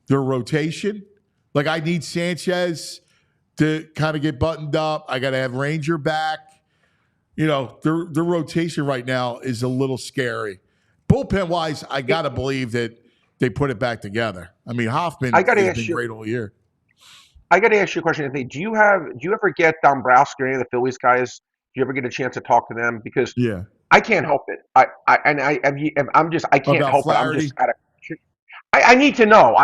their rotation. I need Sanchez to kind of get buttoned up. I got to have Ranger back. Their rotation right now is a little scary. Bullpen-wise, I got to believe that they put it back together. I mean, Hoffman has been great all year. I got to ask you a question, Anthony. Do you ever get Dombrowski or any of the Phillies guys? Do you ever get a chance to talk to them? Because I can't help it. I can't help Flaherty? it. I need to know.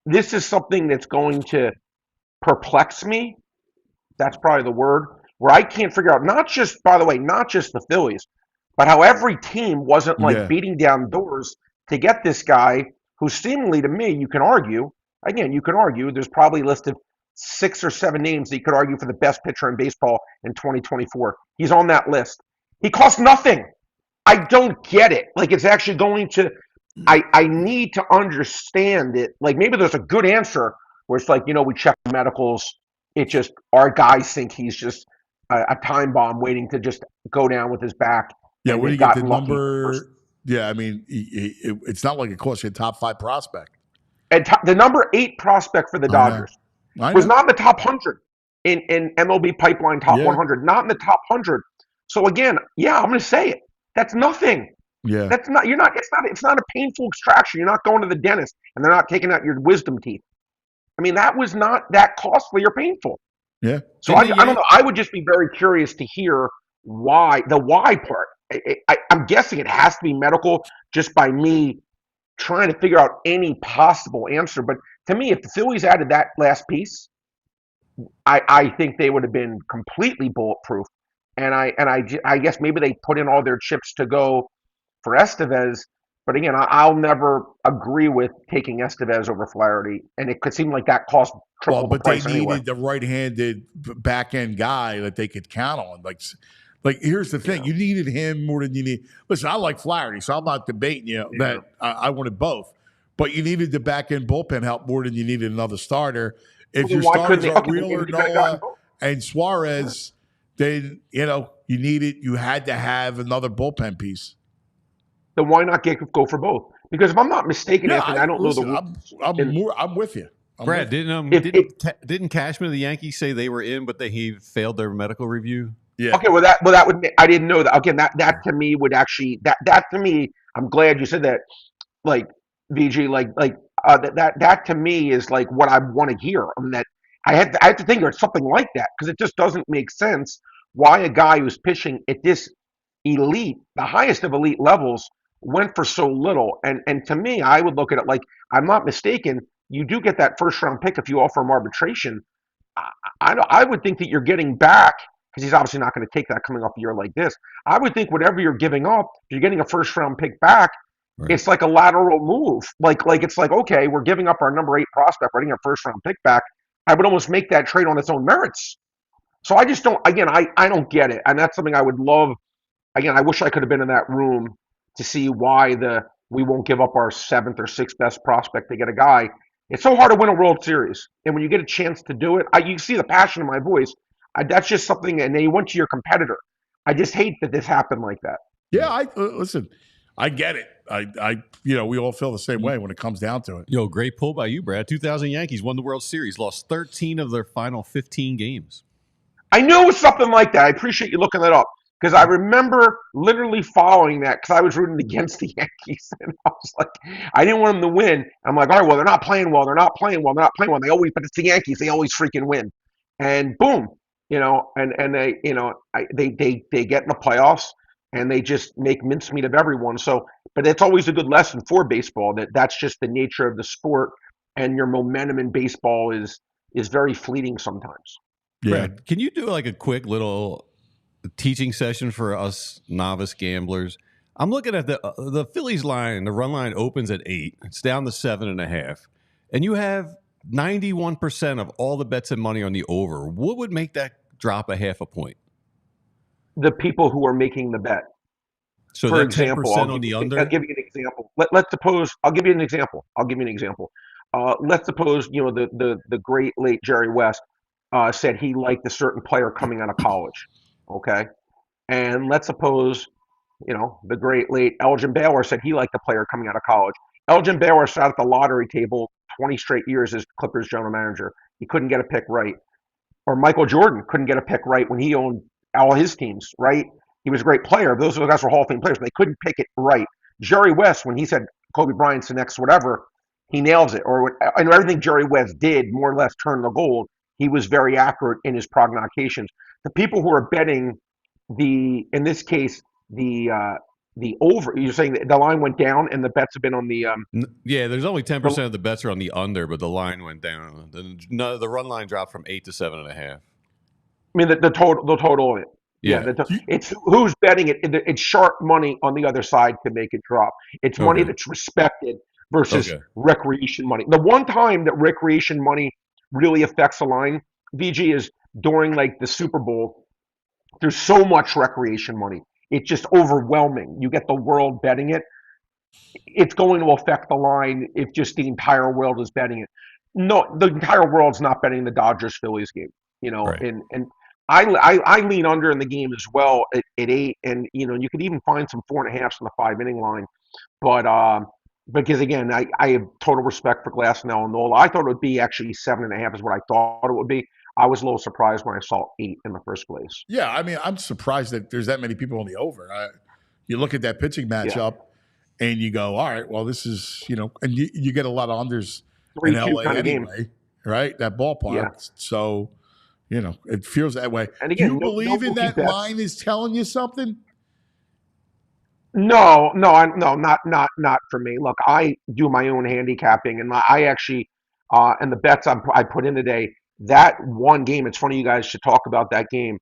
This is something that's going to perplex me. That's probably the word, where I can't figure out, not just the Phillies, but how every team wasn't beating down doors to get this guy who seemingly, to me, you can argue, there's probably listed 6 or 7 names that you could argue for the best pitcher in baseball in 2024. He's on that list. He costs nothing. I don't get it. Like, it's actually going to. I need to understand it. Like, maybe there's a good answer where it's like, we check the medicals. It just, our guys think he's just a time bomb waiting to just go down with his back. Yeah, and where do you they've get the gotten lucky number? Yeah, I mean, it's not like it costs you a top 5 prospect. And the number 8 prospect for the Dodgers I know. was not in the top 100 in MLB Pipeline top 100, not in the top 100. So again, yeah, I'm going to say it. That's nothing. Yeah. That's not. You're not. It's not a painful extraction. You're not going to the dentist and they're not taking out your wisdom teeth. I mean, that was not that costly or painful. Yeah. So I don't know. I would just be very curious to hear why the why part. I'm guessing it has to be medical, just by me trying to figure out any possible answer. But to me, if the Phillies added that last piece, I think they would have been completely bulletproof. And I guess maybe they put in all their chips to go for Estevez. But again, I'll never agree with taking Estevez over Flaherty, and it could seem like that cost triple the price anyway. But they needed the right-handed back-end guy that they could count on. Like here's the thing: you needed him more than you need. Listen, I like Flaherty, so I'm not debating that I wanted both. But you needed the back-end bullpen help more than you needed another starter. If your starters are Wheeler, Nola, and Suarez, then you had to have another bullpen piece. Then why not go for both? Because if I'm not mistaken, Anthony, I don't know I'm with you. Brad, didn't Cashman of the Yankees say they were in, but he failed their medical review? Yeah. Okay. Well, that would. I didn't know that. Again, that to me would actually that to me. I'm glad you said that. Like VG, that to me is like what I want to hear. I mean, that I have to think of something like that, because it just doesn't make sense why a guy who's pitching at this elite, the highest of elite levels, went for so little. And to me, I would look at it like, I'm not mistaken, you do get that first round pick if you offer him arbitration. I would think that you're getting back, because he's obviously not going to take that coming off a year like this. I would think whatever you're giving up, you're getting a first round pick back. Right. It's like a lateral move. Like it's like, okay, we're giving up our number 8 prospect, we're getting a first round pick back. I would almost make that trade on its own merits. So I just don't, again, I don't get it. And that's something I would love. Again, I wish I could have been in that room to see why we won't give up our 7th or 6th best prospect to get a guy. It's so hard to win a World Series. And when you get a chance to do it, you see the passion in my voice. That's just something, and then you went to your competitor. I just hate that this happened like that. Yeah, listen, I get it. We all feel the same way when it comes down to it. Great pull by you, Brad. 2000 Yankees won the World Series, lost 13 of their final 15 games. I knew it was something like that. I appreciate you looking that up, because I remember literally following that, because I was rooting against the Yankees, and I was like, I didn't want them to win. I'm like, all right, well, they're not playing well. They always, but it's the Yankees. They always freaking win. And boom, and they, they get in the playoffs, and they just make mincemeat of everyone. So, but it's always a good lesson for baseball that's just the nature of the sport, and your momentum in baseball is very fleeting sometimes. Yeah. Brad, can you do like a quick little teaching session for us novice gamblers? I'm looking at the Phillies line. The run line opens at 8. It's down to 7.5, and you have 91% of all the bets and money on the over. What would make that drop a half a point? The people who are making the bet. So for example, 10% on the under. I'll give you an example. Let's suppose. I'll give you an example. Let's suppose the great late Jerry West said he liked a certain player coming out of college. Okay, and let's suppose the great late Elgin Baylor said he liked the player coming out of college. Elgin Baylor sat at the lottery table 20 straight years as Clippers general manager. He couldn't get a pick right. Or Michael Jordan couldn't get a pick right when he owned all his teams, right? He was a great player. Those guys were Hall of Fame players, but they couldn't pick it right. Jerry West, when he said Kobe Bryant's the next whatever, he nails it. And everything Jerry West did more or less turned the gold. He was very accurate in his prognostications. The people who are betting in this case, the over, you're saying the line went down and the bets have been on the yeah, there's only 10% of the bets are on the under, but the line went down. The run line dropped from 8 to 7.5. I mean the total of it. Yeah, it's who's betting it. It's sharp money on the other side to make it drop. It's money that's respected versus recreation money. The one time that recreation money really affects a line, VG, is during like the Super Bowl. There's so much recreation money. it's just overwhelming. You get the world betting it. It's going to affect the line if just the entire world is betting it. No, the entire world's not betting the Dodgers Phillies game, Right. and I lean under in the game as well at 8, and you could even find some 4.5s on the 5 inning line, but because again, I have total respect for Glasnow and Nola. I thought it would be actually 7.5 is what I thought it would be. I was a little surprised when I saw 8 in the first place. Yeah, I mean, I'm surprised that there's that many people on the over. You look at that pitching matchup, and you go, all right, well, this is, and you get a lot of unders in 3-2 LA kind of game. anyway, right? That ballpark. Yeah. So, it feels that way. And again, do you believe in that bets. line is telling you something? No, not for me. Look, I do my own handicapping, and I actually, and the bets I put in today, that one game, it's funny you guys should talk about that game.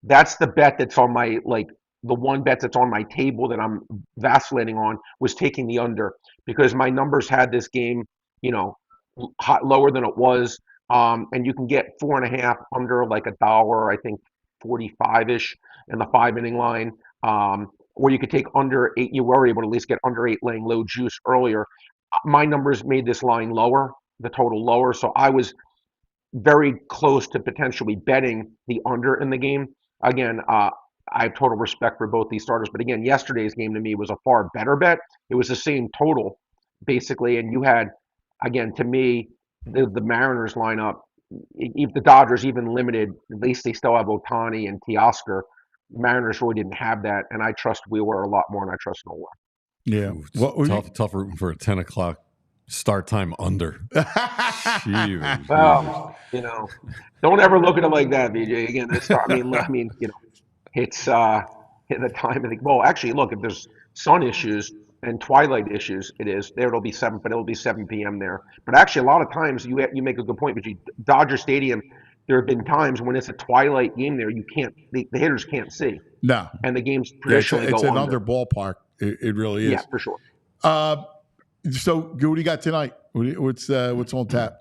That's the bet that's on my, the one bet that's on my table that I'm vacillating on was taking the under because my numbers had this game, lower than it was. And you can get 4.5 under like $1, I think 45-ish in the 5 inning line. Or you could take under 8. You were able to at least get under 8 laying low juice earlier. My numbers made this line lower, the total lower. So I was very close to potentially betting the under in the game. Again, I have total respect for both these starters. But again, yesterday's game to me was a far better bet. It was the same total, basically. And you had, again, to me, the Mariners lineup, if the Dodgers even limited, at least they still have Ohtani and Teoscar. Mariners really didn't have that, and I trust Wheeler a lot more than I trust Nola. Yeah. Ooh, tough rooting for a 10 o'clock start time under. Well, don't ever look at it like that, BJ. Again, it's the time of the well. Actually, look, if there's sun issues and twilight issues, it'll be 7, but it'll be 7 p.m. there. But actually, a lot of times you make a good point, BJ. Dodger Stadium. There have been times when it's a twilight game there, you can't the hitters can't see. No. And the games traditionally it's go an under ballpark. It really is. Yeah, for sure. So, what do you got tonight? What's on tap?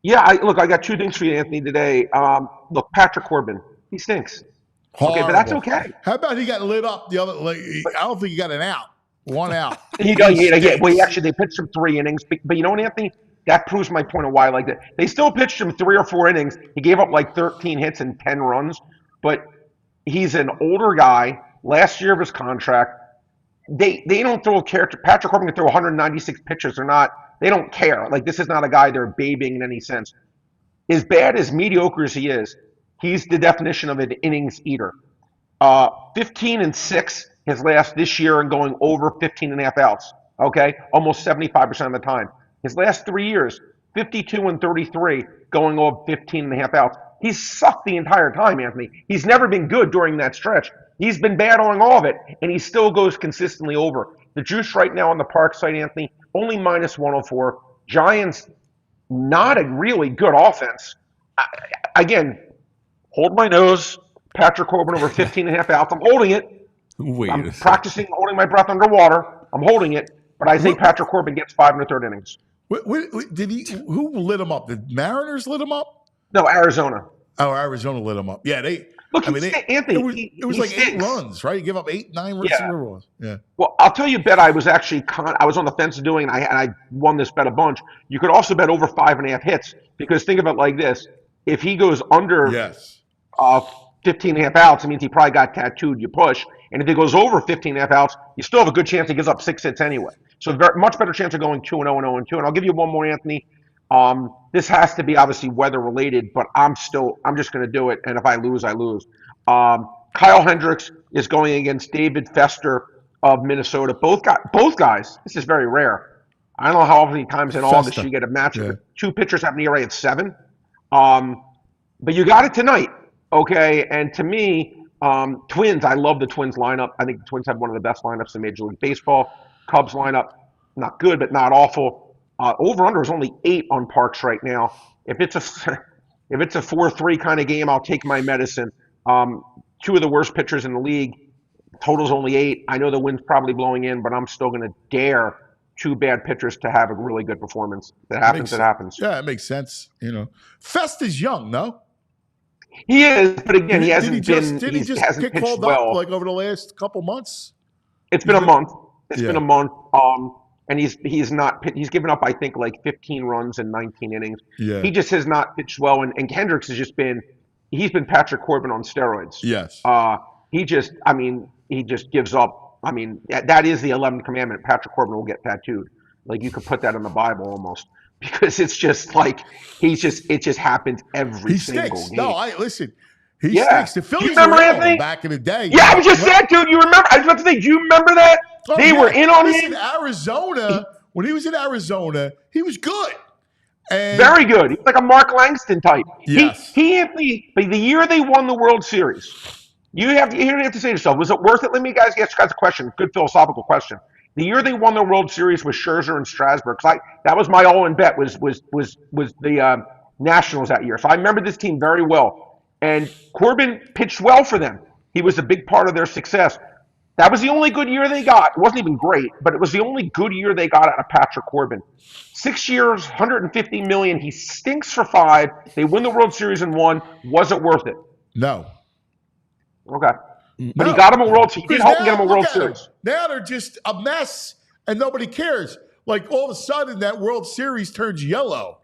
Yeah, I got 2 things for you, Anthony, today. Look, Patrick Corbin, he stinks. Horrible. Okay, but that's okay. How about he got lit up the other? I don't think he got an out. One out. They pitched him 3 innings, but you know what, Anthony? That proves my point of why I like that. They still pitched him 3 or 4 innings. He gave up like 13 hits and 10 runs, but he's an older guy. Last year of his contract, they don't throw a character. Patrick Corbin can throw 196 pitches. They don't care. Like, this is not a guy they're babying in any sense. As bad as mediocre as he is, he's the definition of an innings eater. 15-6 his last this year and going over 15.5 outs. Okay, almost 75% of the time. His last 3 years, 52-33, going over 15.5 outs. He's sucked the entire time, Anthony. He's never been good during that stretch. He's been bad on all of it, and he still goes consistently over. The juice right now on the park site, Anthony, only -104. Giants, not a really good offense. Again, hold my nose. Patrick Corbin over 15.5 outs. I'm holding it. I'm practicing holding my breath underwater. I'm holding it. But I think Patrick Corbin gets 5 in the 3rd innings. Did he? Who lit him up? The Mariners lit him up? No, Arizona. Oh, Arizona lit him up. Yeah, Anthony, it was like stinks. 8 runs, right? You give up 8, 9 runs. Yeah. Yeah. Well, I'll tell you a bet I was actually I was on the fence of doing, and I won this bet a bunch. You could also bet over 5.5 hits because think of it like this: if he goes under 15.5 outs, it means he probably got tattooed. You push, and if he goes over 15.5 outs, you still have a good chance he gives up 6 hits anyway. So much better chance of going 2-0 and 0-2. And I'll give you one more, Anthony. This has to be obviously weather related, but I'm just going to do it. And if I lose, I lose. Kyle Hendricks is going against David Fester of Minnesota. Both guys. This is very rare. I don't know how many times in all this you get a match with 2 pitchers have an ERA at 7. But you got it tonight, okay? And to me, Twins. I love the Twins lineup. I think the Twins have one of the best lineups in Major League Baseball. Cubs lineup, not good, but not awful. Over/under is only 8 on Parks right now. If it's a 4-3 kind of game, I'll take my medicine. 2 of the worst pitchers in the league. Total's only 8. I know the wind's probably blowing in, but I'm still going to dare 2 bad pitchers to have a really good performance. If it happens, it happens. Yeah, it makes sense. Fest is young, no? He is, but again, he Did he hasn't just hasn't get pitched called well. up like over the last couple months? It's been a month. It's Yeah. been a month. And he's not he's given up, I think, like 15 runs in 19 innings. Yeah. He just has not pitched well, and Hendricks has just been he's been Patrick Corbin on steroids. Yes. He just gives up. I mean, that is the 11th commandment. Patrick Corbin will get tattooed. Like, you could put that in the Bible almost, because it's just like it just happens every single stinks. game. No, listen. He stinks. The Phillies remember, were in on Anthony? him back in the day. Yeah, I was just saying, dude. You remember? I was about to say, do you remember that? Oh, They were in on him. Arizona, when he was in Arizona, he was good. And Very good. He's like a Mark Langston type. Yes. The year they won the World Series, you have to say to yourself, was it worth it? Let me ask you guys a question. Good philosophical question. The year they won the World Series with Scherzer and Strasburg, that was my all-in bet was the Nationals that year. So I remember this team very well. And Corbin pitched well for them. He was a big part of their success. That was the only good year they got. It wasn't even great, but it was the only good year they got out of Patrick Corbin. 6 years, $150 million. He stinks for 5. They win the World Series in 1. Was it worth it? No. Okay. But he got him a World Series. He did help him get him a World Series. Now they're just a mess, and nobody cares. Like, all of a sudden, that World Series turns yellow.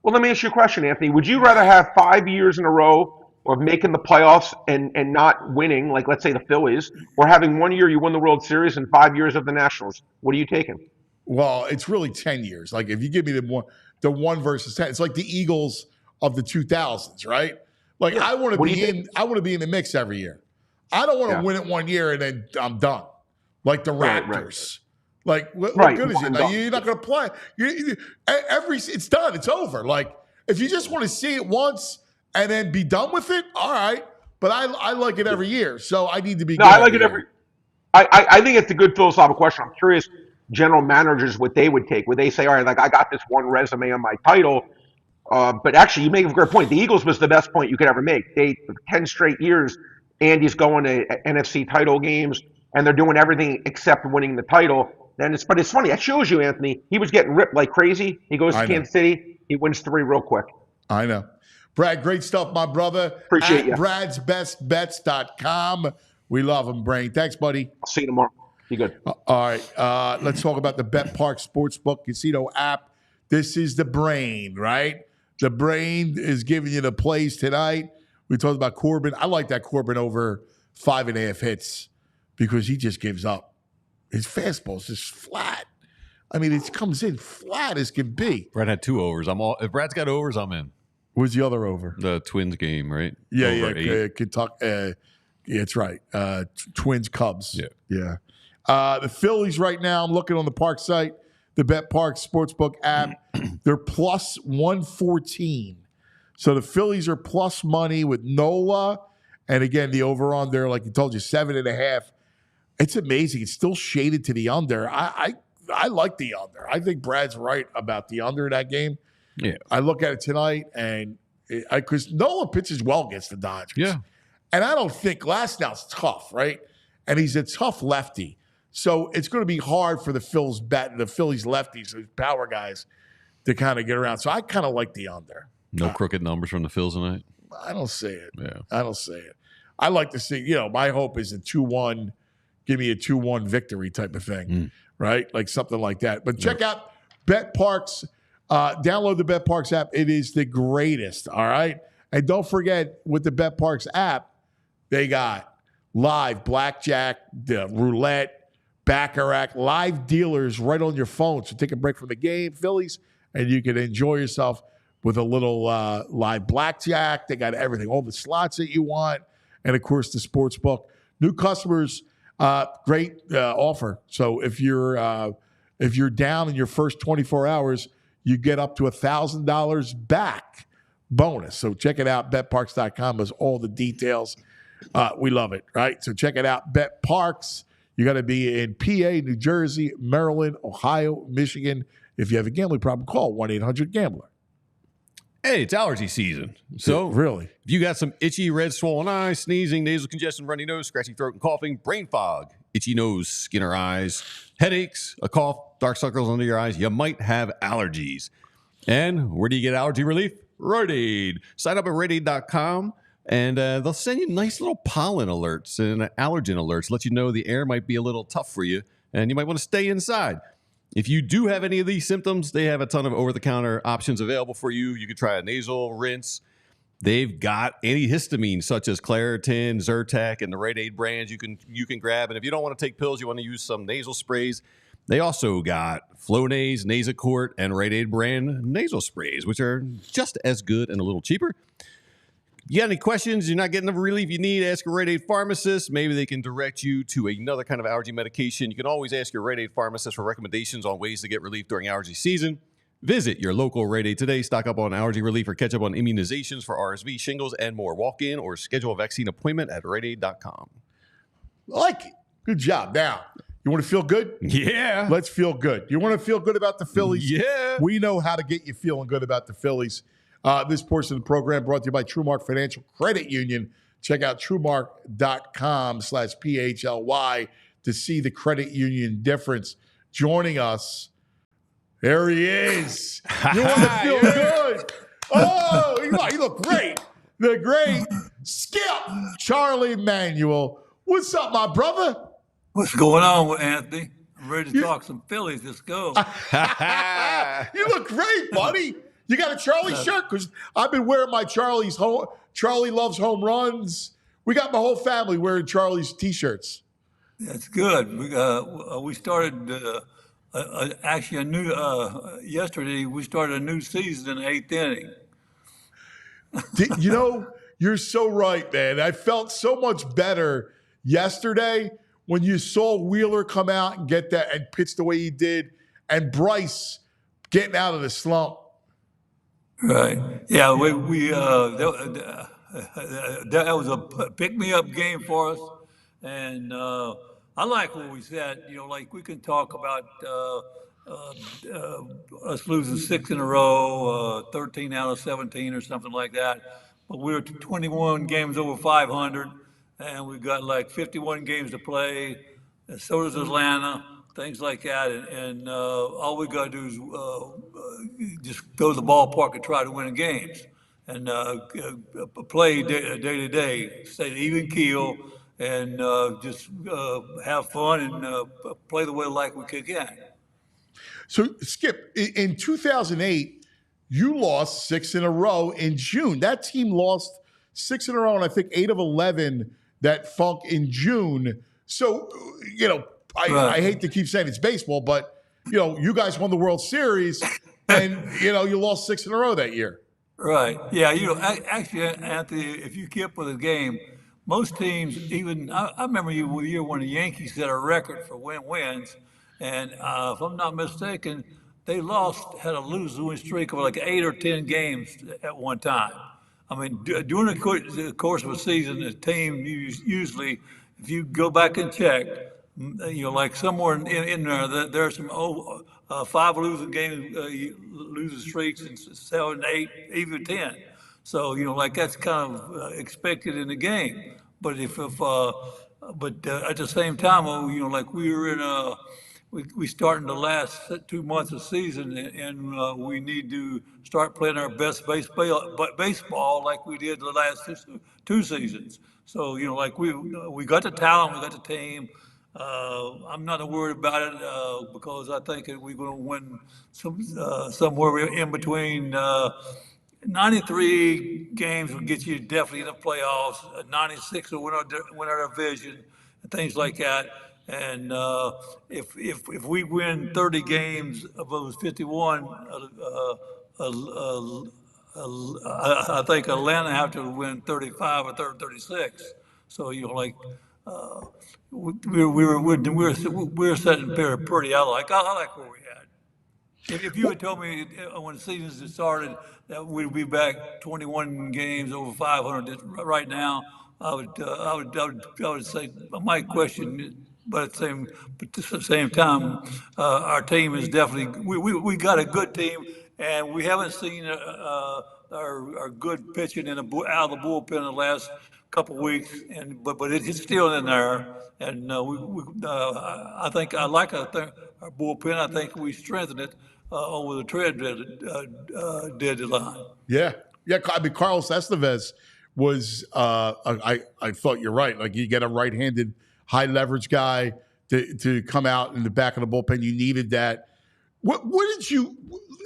Well, let me ask you a question, Anthony. Would you rather have 5 years in a row of making the playoffs and not winning, like, let's say, the Phillies, or having 1 year you win the World Series and 5 years of the Nationals? What are you taking? Well, it's really 10 years. Like, if you give me the one versus 10, it's like the Eagles of the 2000s, right? Like, I want to be in the mix every year. I don't want to win it 1 year and then I'm done. Like the Raptors. Right. Like, what good is it? Like, you're not going to play. It's done. It's over. Like, if you just want to see it once and then be done with it, all right. But I like it every year, so I need to be. No, I like it every. I think it's a good philosophical question. I'm curious, general managers, what they would take. Would they say, all right, like, I got this one resume on my title, but actually, you make a great point. The Eagles was the best point you could ever make. 10 straight years, Andy's going to NFC title games, and they're doing everything except winning the title. But it's funny. That shows you, Anthony. He was getting ripped like crazy. He goes to Kansas City. He wins 3 real quick. I know. Brad, great stuff, my brother. Appreciate you. BradsBestBets.com. We love him, Brain. Thanks, buddy. I'll see you tomorrow. Be good. All right. Let's talk about the Bet Park Sportsbook Casino app. This is the Brain, right? The Brain is giving you the plays tonight. We talked about Corbin. I like that Corbin over 5.5 hits because he just gives up. His fastball's just flat. I mean, it comes in flat as can be. Brad had 2 overs. If Brad's got overs, I'm in. Where's the other over? The Twins game, right? Yeah. Kentucky. Yeah, it's right. Twins, Cubs. Yeah. The Phillies right now, I'm looking on the Park site, the Bet Park Sportsbook app. They're plus 114. So the Phillies are plus money with Nola. And again, the over-under, like you told you, 7.5. It's amazing. It's still shaded to the under. I like the under. I think Brad's right about the under in that game. Yeah. I look at it tonight, and because Nola pitches well against the Dodgers. Yeah. And I don't think Glasnow's tough, right? And he's a tough lefty. So it's going to be hard for the Phillies lefties, those power guys, to kind of get around. So I kind of like the under. No crooked numbers from the Phils tonight? I don't see it. Yeah. I don't see it. I like to see, my hope is a 2-1, give me a 2-1 victory type of thing, right? Like something like that. But check out Bet Parks. Download the Bet Parks app. It is the greatest, all right? And don't forget, with the Bet Parks app, they got live blackjack, the roulette, baccarat, live dealers right on your phone. So take a break from the game, Phillies, and you can enjoy yourself with a little live blackjack. They got everything, all the slots that you want, and, of course, the sports book. New customers, great offer. So if you're down in your first 24 hours, you get up to $1,000 back bonus. So check it out. BetParks.com has all the details. We love it, right? So check it out. Bet Parks. You got to be in PA, New Jersey, Maryland, Ohio, Michigan. If you have a gambling problem, call 1-800-GAMBLER. Hey, it's allergy season. So really, if you got some itchy, red, swollen eyes, sneezing, nasal congestion, runny nose, scratchy throat and coughing, brain fog, itchy nose, skin or eyes, headaches, a cough, dark circles under your eyes, you might have allergies. And where do you get allergy relief? Rite Aid. Sign up at RiteAid.com. And they'll send you nice little pollen alerts and allergen alerts, let you know the air might be a little tough for you, and you might want to stay inside. If you do have any of these symptoms, they have a ton of over-the-counter options available for you. You could try a nasal rinse. They've got antihistamines such as Claritin, Zyrtec, and the Rite Aid brands you can grab. And if you don't want to take pills, you want to use some nasal sprays, they also got Flonase, Nasacort, and Rite Aid brand nasal sprays, which are just as good and a little cheaper. You got any questions? You're not getting the relief you need? Ask a Rite Aid pharmacist. Maybe they can direct you to another kind of allergy medication. You can always ask your Rite Aid pharmacist for recommendations on ways to get relief during allergy season. Visit your local Rite Aid today. Stock up on allergy relief or catch up on immunizations for RSV, shingles, and more. Walk in or schedule a vaccine appointment at riteaid.com. I like it. Good job. Now, you want to feel good? Yeah. Let's feel good. You want to feel good about the Phillies? Yeah. We know how to get you feeling good about the Phillies. This portion of the program brought to you by Trumark Financial Credit Union. Check out trumark.com/PHLY to see the credit union difference. Joining us, there he is. You want to feel good? Oh, you look great. The great Skip Charlie Manuel. What's up, my brother? What's going on with Anthony? I'm ready to talk some Phillies. Let's go. You look great, buddy. You got a Charlie shirt? Because I've been wearing my Charlie Loves Home Runs. We got my whole family wearing Charlie's T-shirts. That's good. We started yesterday. We started a new season in the 8th inning. You're so right, man. I felt so much better yesterday when you saw Wheeler come out and get that and pitch the way he did, and Bryce getting out of the slump. Right. Yeah. That was a pick-me-up game for us, and I like what we said. Like we can talk about us losing 6 in a row, 13 out of 17 or something like that. But we were 21 games over 500, and we've got like 51 games to play. And so does Atlanta. Things like that, and all we got to do is just go to the ballpark and try to win games, and play day to day, stay even keel, and just have fun and play the way like we can. So, Skip, in 2008, you lost 6 in a row in June. That team lost 6 in a row, and I think 8 of 11 that funk in June. So, I hate to keep saying it's baseball, but, you guys won the World Series, and, you lost 6 in a row that year. Right. Yeah, actually, Anthony, if you keep with the game, most teams, even, I remember the year when the Yankees set a record for wins, and if I'm not mistaken, they had a losing streak of like 8 or 10 games at one time. I mean, during the course of a season, the team usually, if you go back and check, like somewhere in there, there's some 5 losing games, losing streaks, and 7, 8, even 10. So like that's kind of expected in the game. But but at the same time, like we were in we starting the last 2 months of season, and we need to start playing our best baseball like we did the last 2 seasons. So like we got the talent, we got the team. I'm not worried about it because I think that we're going to win somewhere in between. 93 games will get you definitely in the playoffs. 96 will win our division and things like that. And if we win 30 games of those 51, I think Atlanta have to win 35 or 36. So like we're setting pretty. I like where we had. If you had told me when the season started that we'd be back 21 games over 500 right now, I would say I might question. But at the same time, our team is definitely we got a good team, and we haven't seen our good pitching out of the bullpen in the last couple of weeks, but it's still in there, and I think our bullpen. I think we strengthened it over the trade deadline. Yeah. I mean, Carlos Estevez was I thought you're right. Like you get a right-handed high leverage guy to come out in the back of the bullpen. You needed that. What did you?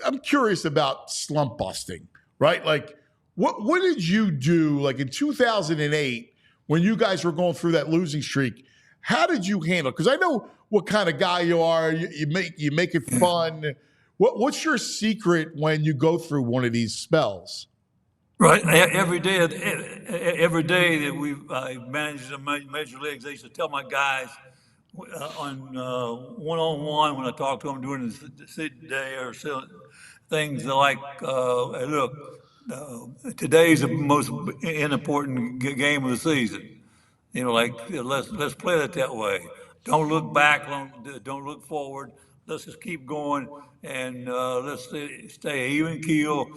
I'm curious about slump busting, right? Like what did you do? Like in 2008, when you guys were going through that losing streak, how did you handle? Because I know what kind of guy you are. You make it fun. What's your secret when you go through one of these spells? Right. Every day that we managed the major leagues, I used to tell my guys on one-on-one when I talk to them during the sit day or things like, hey, look, today's the most important game of the season. Like let's play it that way. Don't look back. Don't look forward. Let's just keep going and let's stay even keel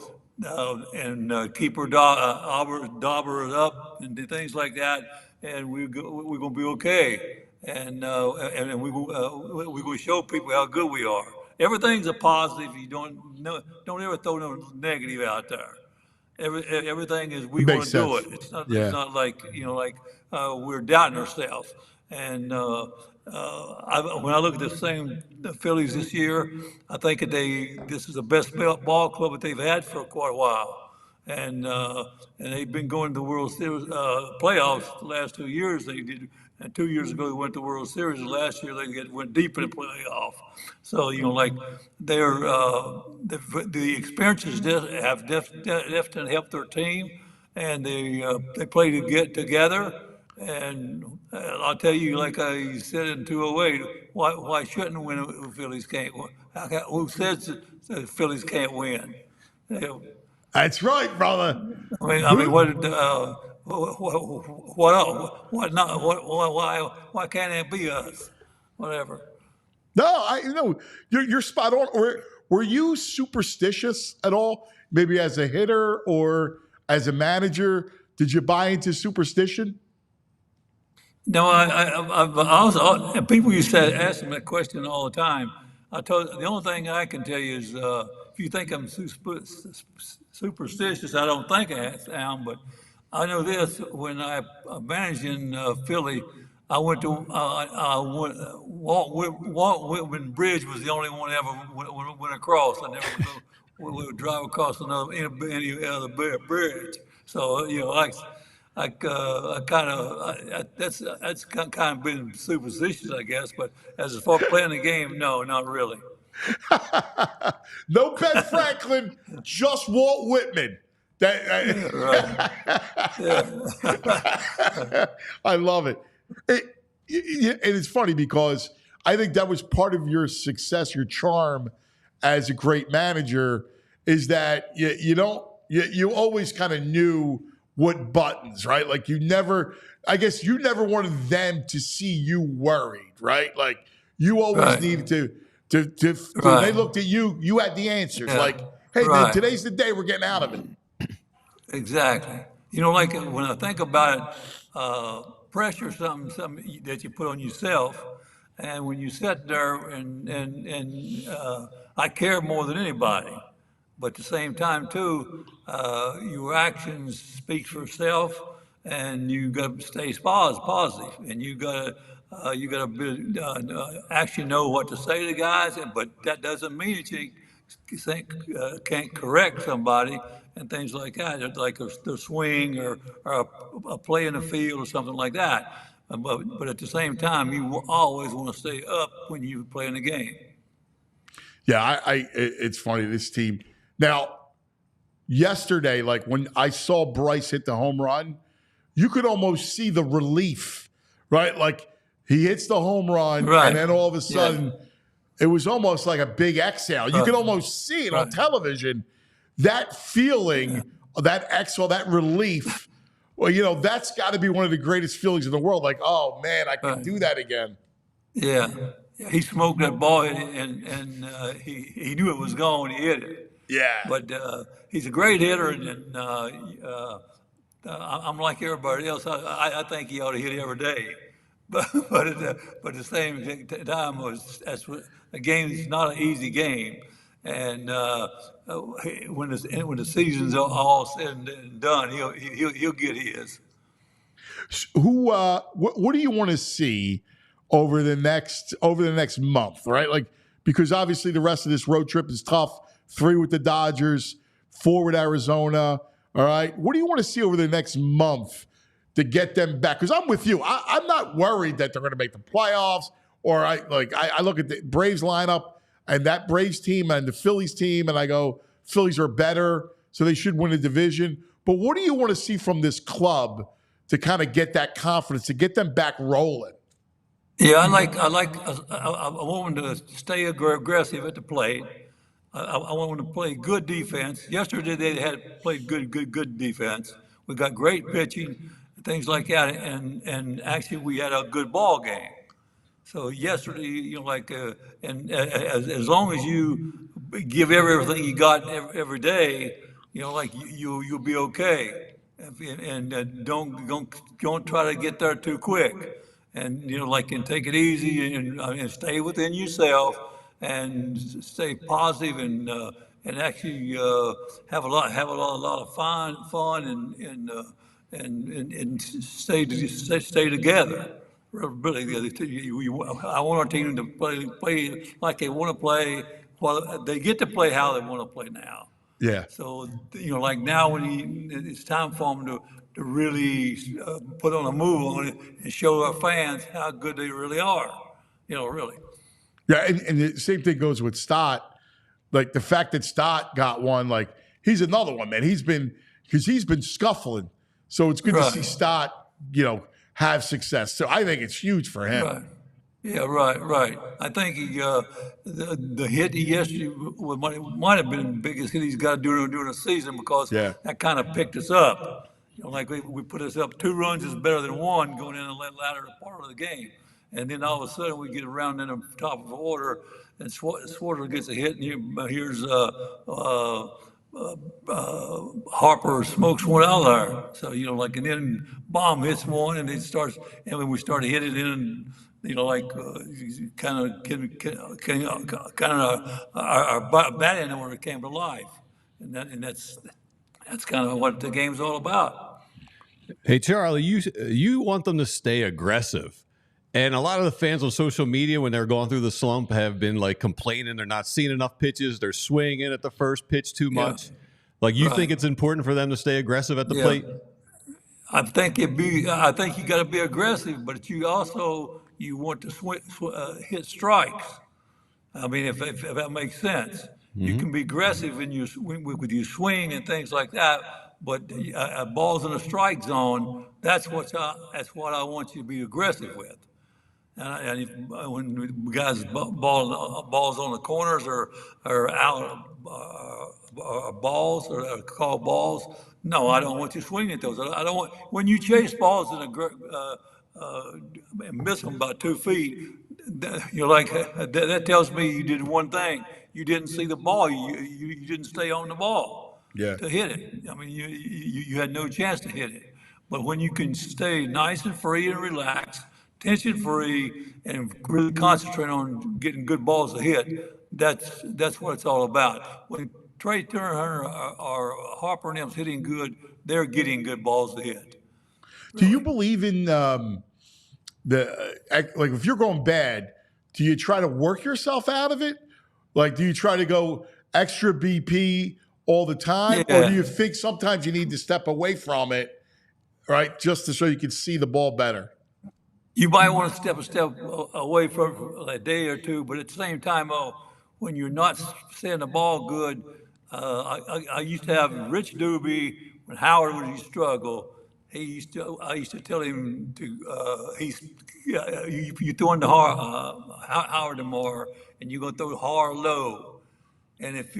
and keep our dauber up and things like that. And we're gonna be okay. And we're gonna show people how good we are. Everything's a positive. You don't ever throw no negative out there. Everything is we want to do it. It's not like we're doubting ourselves. And when I look at the Phillies this year, I think that this is the best ball club that they've had for quite a while. And they've been going to the World Series playoffs the last 2 years. They did, and 2 years ago they went to the World Series. And last year they went deep in the playoff. So like the experiences have definitely helped their team, and they play to get together. And I'll tell you, like I said in 208, why shouldn't win if Phillies can't win? Who says that the Phillies can't win? That's right, brother. I mean, what not? Why can't it be us? Whatever. No, you're spot on. Were you superstitious at all? Maybe as a hitter or as a manager, did you buy into superstition? No, I also people used to ask me that question all the time. The only thing I can tell you is if you think I'm superstitious, I don't think I am, but I know this: when I managed in Philly, I went to Walt Whitman Bridge was the only one ever went across. I never would drive across any other bridge. So I kind of that's kind of been superstitious, I guess. But as far as playing the game, no, not really. No Ben Franklin, just Walt Whitman. Right. Yeah. I love it. And it's funny because I think that was part of your success, your charm as a great manager, is that you always kind of knew what buttons, right? Like I guess you never wanted them to see you worried, right? Like you always needed to when they looked at you, you had the answers. Yeah. Like, hey, today's the day we're getting out of it. Exactly. Like when I think about it, pressure, something that you put on yourself, and when you sit there and I care more than anybody, but at the same time too, your actions speak for itself, and you got to stay positive, and you got to actually know what to say to the guys, but that doesn't mean that you can't correct somebody and things like that, like the swing or a play in the field or something like that. But at the same time, you always want to stay up when you play in the game. Yeah, it's funny, this team. Now, yesterday, like when I saw Bryce hit the home run, you could almost see the relief, right? Like he hits the home run, and then all of a sudden, it was almost like a big exhale. You could almost see it on television. That feeling, that exhale, that relief, well, that's got to be one of the greatest feelings in the world. Like, oh, man, I can do that again. Yeah. He smoked that ball, and he knew it was gone. He hit it. Yeah. But he's a great hitter, and I'm like everybody else. I think he ought to hit every day. But at the same time, the game is not an easy game. And when the season's all said and done, he'll get his. What do you want to see over the next month, right? Like, because obviously the rest of this road trip is tough. 3 with the Dodgers, 4 with Arizona. All right. What do you want to see over the next month to get them back? Because I'm with you. I'm not worried that they're going to make the playoffs. Or I look at the Braves lineup and that Braves team and the Phillies team, and I go, Phillies are better, so they should win the division. But what do you want to see from this club to kind of get that confidence, to get them back rolling? Yeah, I want them to stay aggressive at the plate. I want them to play good defense. Yesterday they had played good defense. We got great pitching, things like that, and actually we had a good ball game. So yesterday, and as long as you give everything you got every day, you'll be okay, and don't try to get there too quick, and and take it easy and stay within yourself and stay positive and actually have a lot of fun and stay together. Really, I want our team to play like they want to play. Well, they get to play how they want to play now. Yeah. So like now, when it's time for them to really put on a move on it and show our fans how good they really are. Really. Yeah, and the same thing goes with Stott. Like the fact that Stott got one, like he's another one, man. He's been scuffling. So it's good to see Stott, have success. So I think it's huge for him. Right. Yeah, right. I think the hit yesterday might have been the biggest hit he's got during the season, because that kind of picked us up. Like we put us up 2 runs is better than 1 going in the latter part of the game. And then all of a sudden we get around in the top of the order, and Swarter gets a hit, and here's Harper smokes one out there. So, and then Bomb hits one, and it starts, and when we start hitting it in, our batting order came to life. And that's kind of what the game's all about. Hey, Charlie, you want them to stay aggressive. And a lot of the fans on social media, when they're going through the slump, have been complaining they're not seeing enough pitches. They're swinging at the first pitch too much. You think it's important for them to stay aggressive at the plate? I think you got to be aggressive, but you also want to hit strikes. I mean, if that makes sense, you can be aggressive in with your swing and things like that. But balls in a strike zone, that's what I want you to be aggressive with. And when guys balls on the corners or out balls or call balls, no, I don't want you swinging at those. I don't want, when you chase balls and miss them by 2 feet. That tells me you did one thing. You didn't see the ball. You didn't stay on the ball to hit it. I mean, you had no chance to hit it. But when you can stay nice and free and relaxed, tension-free, and really concentrate on getting good balls to hit, that's what it's all about. When Trey Turner or Harper and them's hitting good, they're getting good balls to hit. Do you believe in if you're going bad, do you try to work yourself out of it? Do you try to go extra BP all the time? Or do you think sometimes you need to step away from it, right, just so you can see the ball better? You might want to step a step away for a day or two, but at the same time, when you're not seeing the ball good, I used to have Rich Doobie, when Howard would struggle. I used to tell him to you throw into Howard tomorrow, and you're gonna throw hard low, and if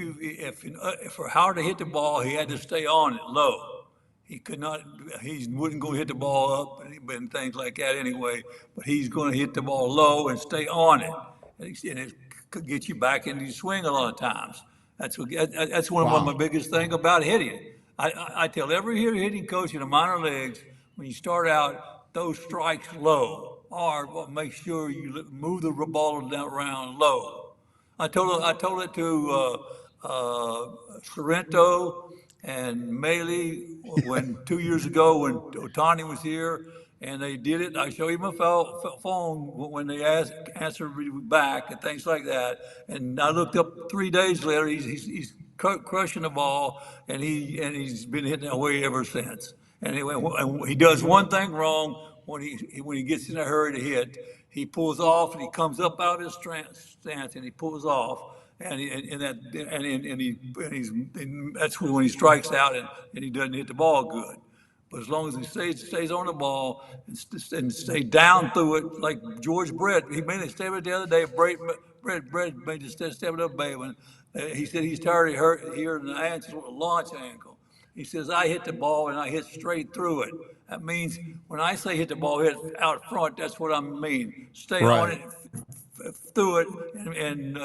for Howard to hit the ball, he had to stay on it low. He wouldn't go hit the ball up and things like that anyway, but he's going to hit the ball low and stay on it. And it could get you back into your swing a lot of times. That's one of my biggest things about hitting. I tell every hitting coach in the minor leagues, when you start out, those strikes low, or make sure you move the ball down around low. I told it to Sorrento and Maley when 2 years ago when Otani was here, and they did it. I showed him a phone when they answered me back and things like that. And I looked up 3 days later. He's crushing the ball, and he's been hitting it away ever since. And he does one thing wrong when he gets in a hurry to hit. He pulls off and he comes up out of his stance and he pulls off. And that's when he strikes out and he doesn't hit the ball good. But as long as he stays on the ball and stay down through it, like George Brett, he made a statement the other day. Brett made a statement the other day when he said he's tired of hearing the launch ankle. He says, I hit the ball and I hit straight through it. That means when I say hit the ball, hit out front, that's what I mean. Stay on it, through it, and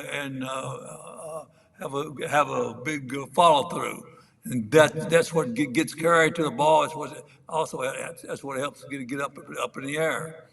have a big follow through. And that's what gets carried to the ball. That's what helps get up in the air.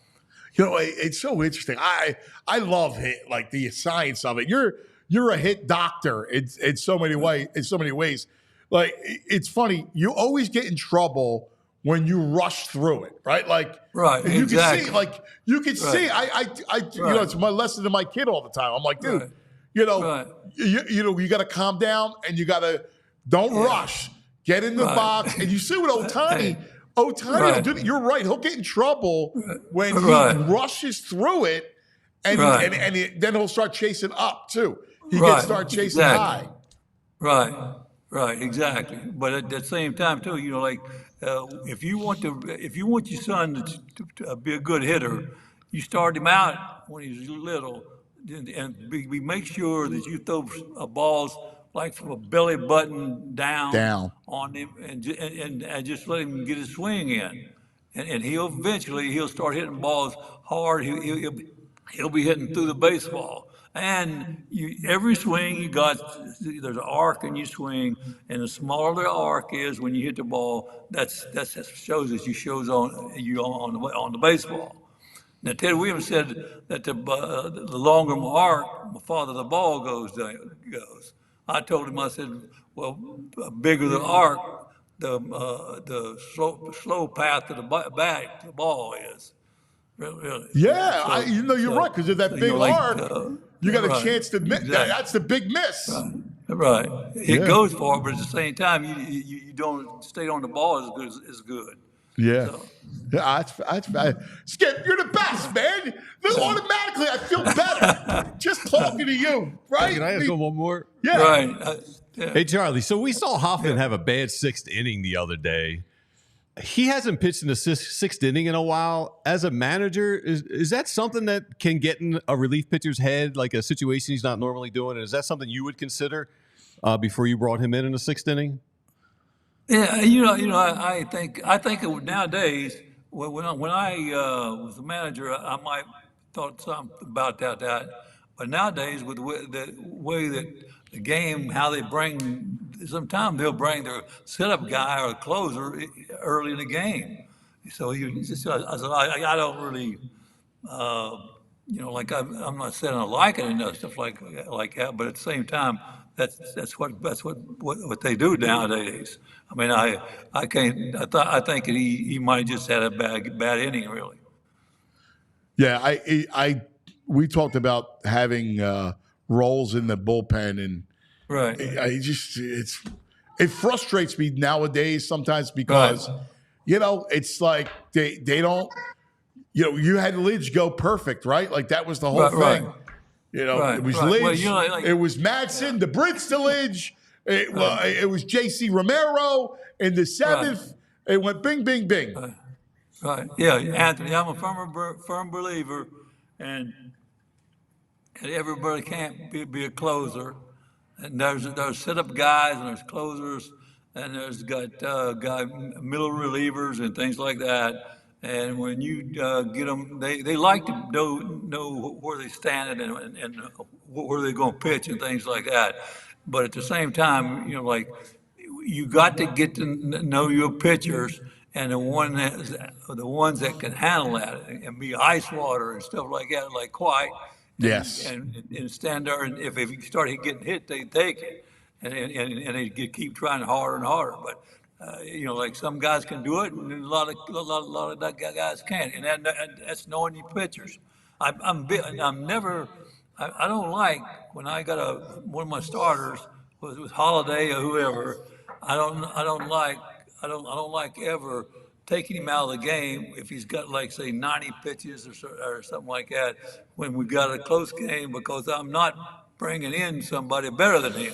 You know, it's so interesting. I love hit, like the science of it. You're a hit doctor in so many ways. Like, it's funny. You always get in trouble when you rush through it, right? Like, right, you exactly. You can see. You know, it's my lesson to my kid all the time. I'm like, dude, you know, you got to calm down and you got to don't rush. Get in the box, and you see with Otani. Otani, will do, you're right. He'll get in trouble when he rushes through it, and then he'll start chasing up too. He can start chasing high. Right, exactly. But at the same time, too, you know, like if you want your son to be a good hitter, you start him out when he's little, and we make sure that you throw balls like from a belly button down on him, and just let him get his swing in, and he'll start hitting balls hard. He'll be hitting through the baseball. And every swing you got, there's an arc in your swing, and the smaller the arc is when you hit the ball, that shows that you on the baseball. Now Ted Williams said that the longer my arc, the farther the ball goes. I told him, I said, well, bigger the arc, the slow path to the ball is. Really. Yeah, you're right, because of that big arc, you got a chance to miss. Exactly. That's the big miss. Right. It goes for it, but at the same time, you don't stay on the ball as good. Yeah. So. Yeah, that's Skip, you're the best, man. Automatically, I feel better just talking to you, right? Can I ask one more? Yeah. Right. Hey, Charlie, so we saw Hoffman have a bad sixth inning the other day. He hasn't pitched in the sixth inning in a while. As a manager, is that something that can get in a relief pitcher's head, like a situation he's not normally doing? And is that something you would consider before you brought him in the sixth inning? Yeah, I think it, nowadays when I was a manager, I might thought something about that. But nowadays, with the way that the game, how they sometimes they'll bring their setup guy or closer early in the game. So I don't really, like I'm not saying I like it and stuff like that, but at the same time, that's what they do nowadays. I mean, I think he might just had a bad inning, really. Yeah, we talked about having roles in the bullpen, and it frustrates me nowadays sometimes because it's like they don't. You had Lidge go perfect, right? Like that was the whole thing. It was Lidge. Well, it was Madsen, the Brits to Lidge. It was J.C. Romero in the seventh. It went bing, bing, bing. Right. Yeah, Anthony, I'm a firm believer, and everybody can't be a closer. And there's setup guys, and there's closers, and there's middle relievers and things like that. And when you get them, they like to know where they stand and where they're going to pitch and things like that. But at the same time, you got to get to know your pitchers and the ones that can handle that and be ice water and stuff like that, like White Yes. And stand there, and if you start getting hit, they take it, and they keep trying harder and harder. But like some guys can do it, and a lot of guys can't, and that's knowing your pitchers. I'm never. I don't like when I got one of my starters with Holiday or whoever. I don't like ever taking him out of the game if he's got like say 90 pitches or something like that when we got a close game, because I'm not bringing in somebody better than him.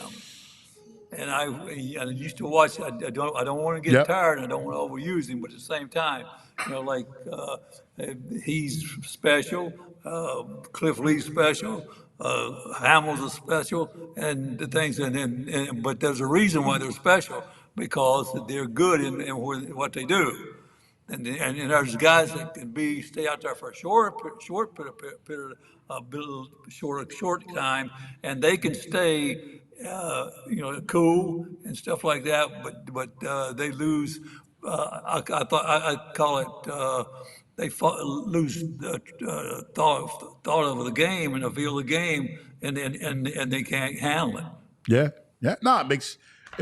And I used to watch. I don't want to get tired. And I don't want to overuse him, but at the same time, he's special. Cliff Lee's special. Hamill's is special, and the things. But there's a reason why they're special, because they're good in what they do. And there's guys that can stay out there for a short time, and they can stay, cool and stuff like that. But they lose. I call it. They lose thought of the game and the feel of the game, and they can't handle it. Yeah. No, it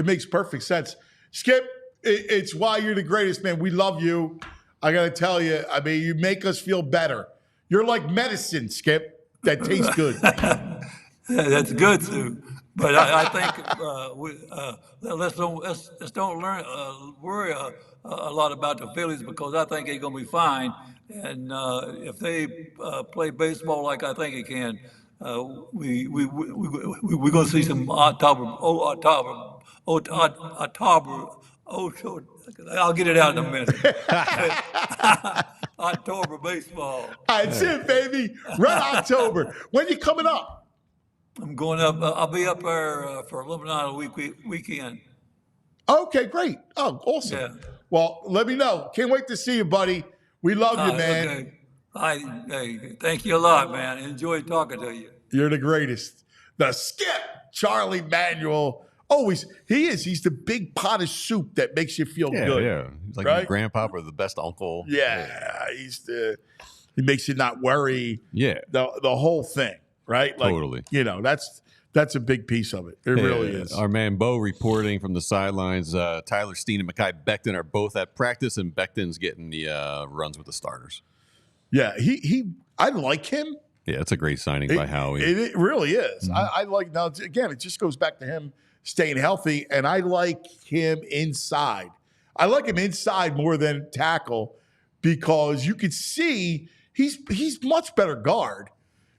makes perfect sense. Skip, it's why you're the greatest, man. We love you. I got to tell you, I mean, you make us feel better. You're like medicine, Skip, that tastes good. That's good, Sue. But I think let's don't worry a lot about the Phillies, because I think they're going to be fine. And if they play baseball like I think they can, we're going to see some I'll get it out in a minute. October baseball. That's it, baby. Red October. When you coming up? I'm going up. I'll be up there for Illuminati weekend. Okay, great. Oh, awesome. Yeah. Well, let me know. Can't wait to see you, buddy. We love you, man. Okay. Thank you a lot, man. Enjoyed talking to you. You're the greatest. The Skip, Charlie Manuel. Always, he is. He's the big pot of soup that makes you feel good. Yeah, he's like your grandpa or the best uncle. Yeah, he makes you not worry. Yeah, the whole thing, right? Like, totally. That's a big piece of it. It really is. Our man Bo reporting from the sidelines. Tyler Steen and Mekhi Becton are both at practice, and Becton's getting the runs with the starters. Yeah, I like him. Yeah, it's a great signing by Howie. It really is. Mm-hmm. I like, now again, it just goes back to him staying healthy, and I like him inside. I like him inside more than tackle, because you could see he's much better guard,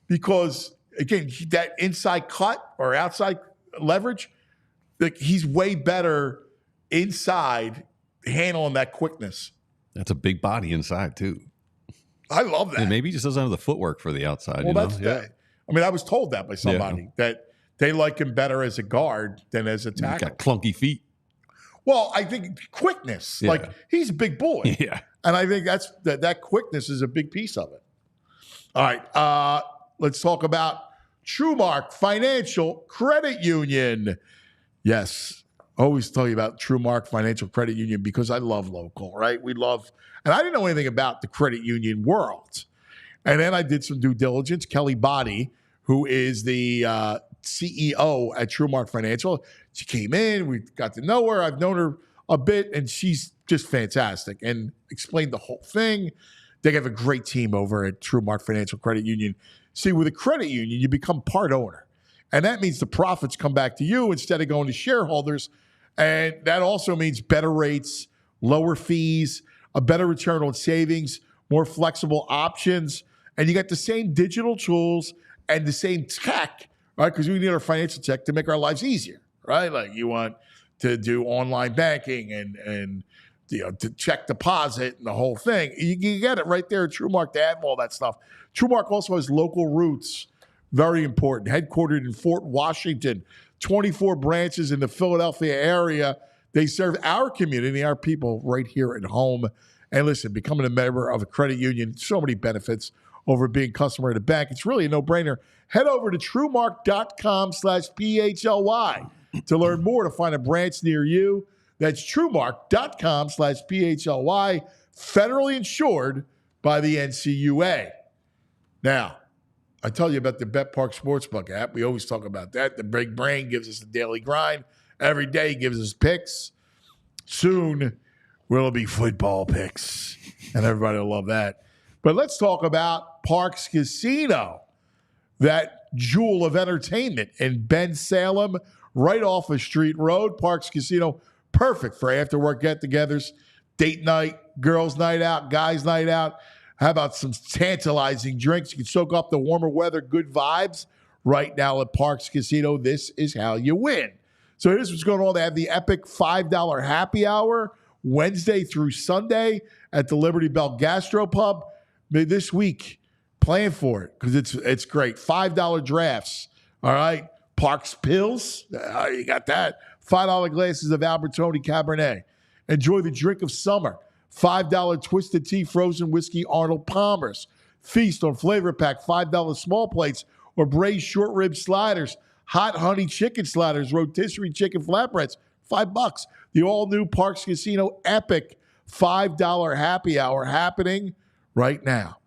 because again, that inside cut or outside leverage, like he's way better inside handling that quickness. That's a big body inside too. I love that. And maybe he just doesn't have the footwork for the outside. Well, that's that. I mean, I was told that by somebody that they like him better as a guard than as a tackle. He's got clunky feet. Well, I think quickness. Yeah. Like, he's a big boy. Yeah. And I think that quickness is a big piece of it. All right. Let's talk about Trumark Financial Credit Union. Yes. Always tell you about Trumark Financial Credit Union, because I love local, right? And I didn't know anything about the credit union world. And then I did some due diligence. Kelly Body, who is the CEO at Trumark Financial, she came in. We got to know her. I've known her a bit, and she's just fantastic and explained the whole thing. They have a great team over at Trumark Financial Credit Union. See, with a credit union, you become part owner. And that means the profits come back to you instead of going to shareholders. And that also means better rates, lower fees, a better return on savings, more flexible options. And you got the same digital tools and the same tech, right? Because we need our financial tech to make our lives easier, right? Like, you want to do online banking and to check deposit and the whole thing. You get it right there at Trumark to have all that stuff. Trumark also has local roots, very important. Headquartered in Fort Washington, 24 branches in the Philadelphia area. They serve our community, our people right here at home. And listen, becoming a member of a credit union, so many benefits over being a customer at a bank. It's really a no-brainer. Head over to trumark.com/PHLY to learn more, to find a branch near you. That's trumark.com/PHLY, federally insured by the NCUA. Now, I tell you about the Bet Park Sportsbook app. We always talk about that. The Big Brain gives us the daily grind. Every day gives us picks. Soon, will be football picks, and everybody will love that. But let's talk about Parks Casino, that jewel of entertainment in Ben Salem, right off of Street Road. Parks Casino, perfect for after-work get-togethers, date night, girls' night out, guys' night out. How about some tantalizing drinks? You can soak up the warmer weather, good vibes. Right now at Parks Casino, this is how you win. So here's what's going on. They have the epic $5 happy hour Wednesday through Sunday at the Liberty Bell Gastropub. This week, plan for it because it's great. $5 drafts, all right? Parks Pills, you got that. $5 glasses of Albertoni Cabernet. Enjoy the drink of summer. $5 Twisted Tea Frozen Whiskey Arnold Palmer's. Feast on Flavor Pack, $5 small plates or braised short rib sliders. Hot honey chicken sliders, rotisserie chicken flatbreads, $5. The all-new Parks Casino epic $5 happy hour happening right now.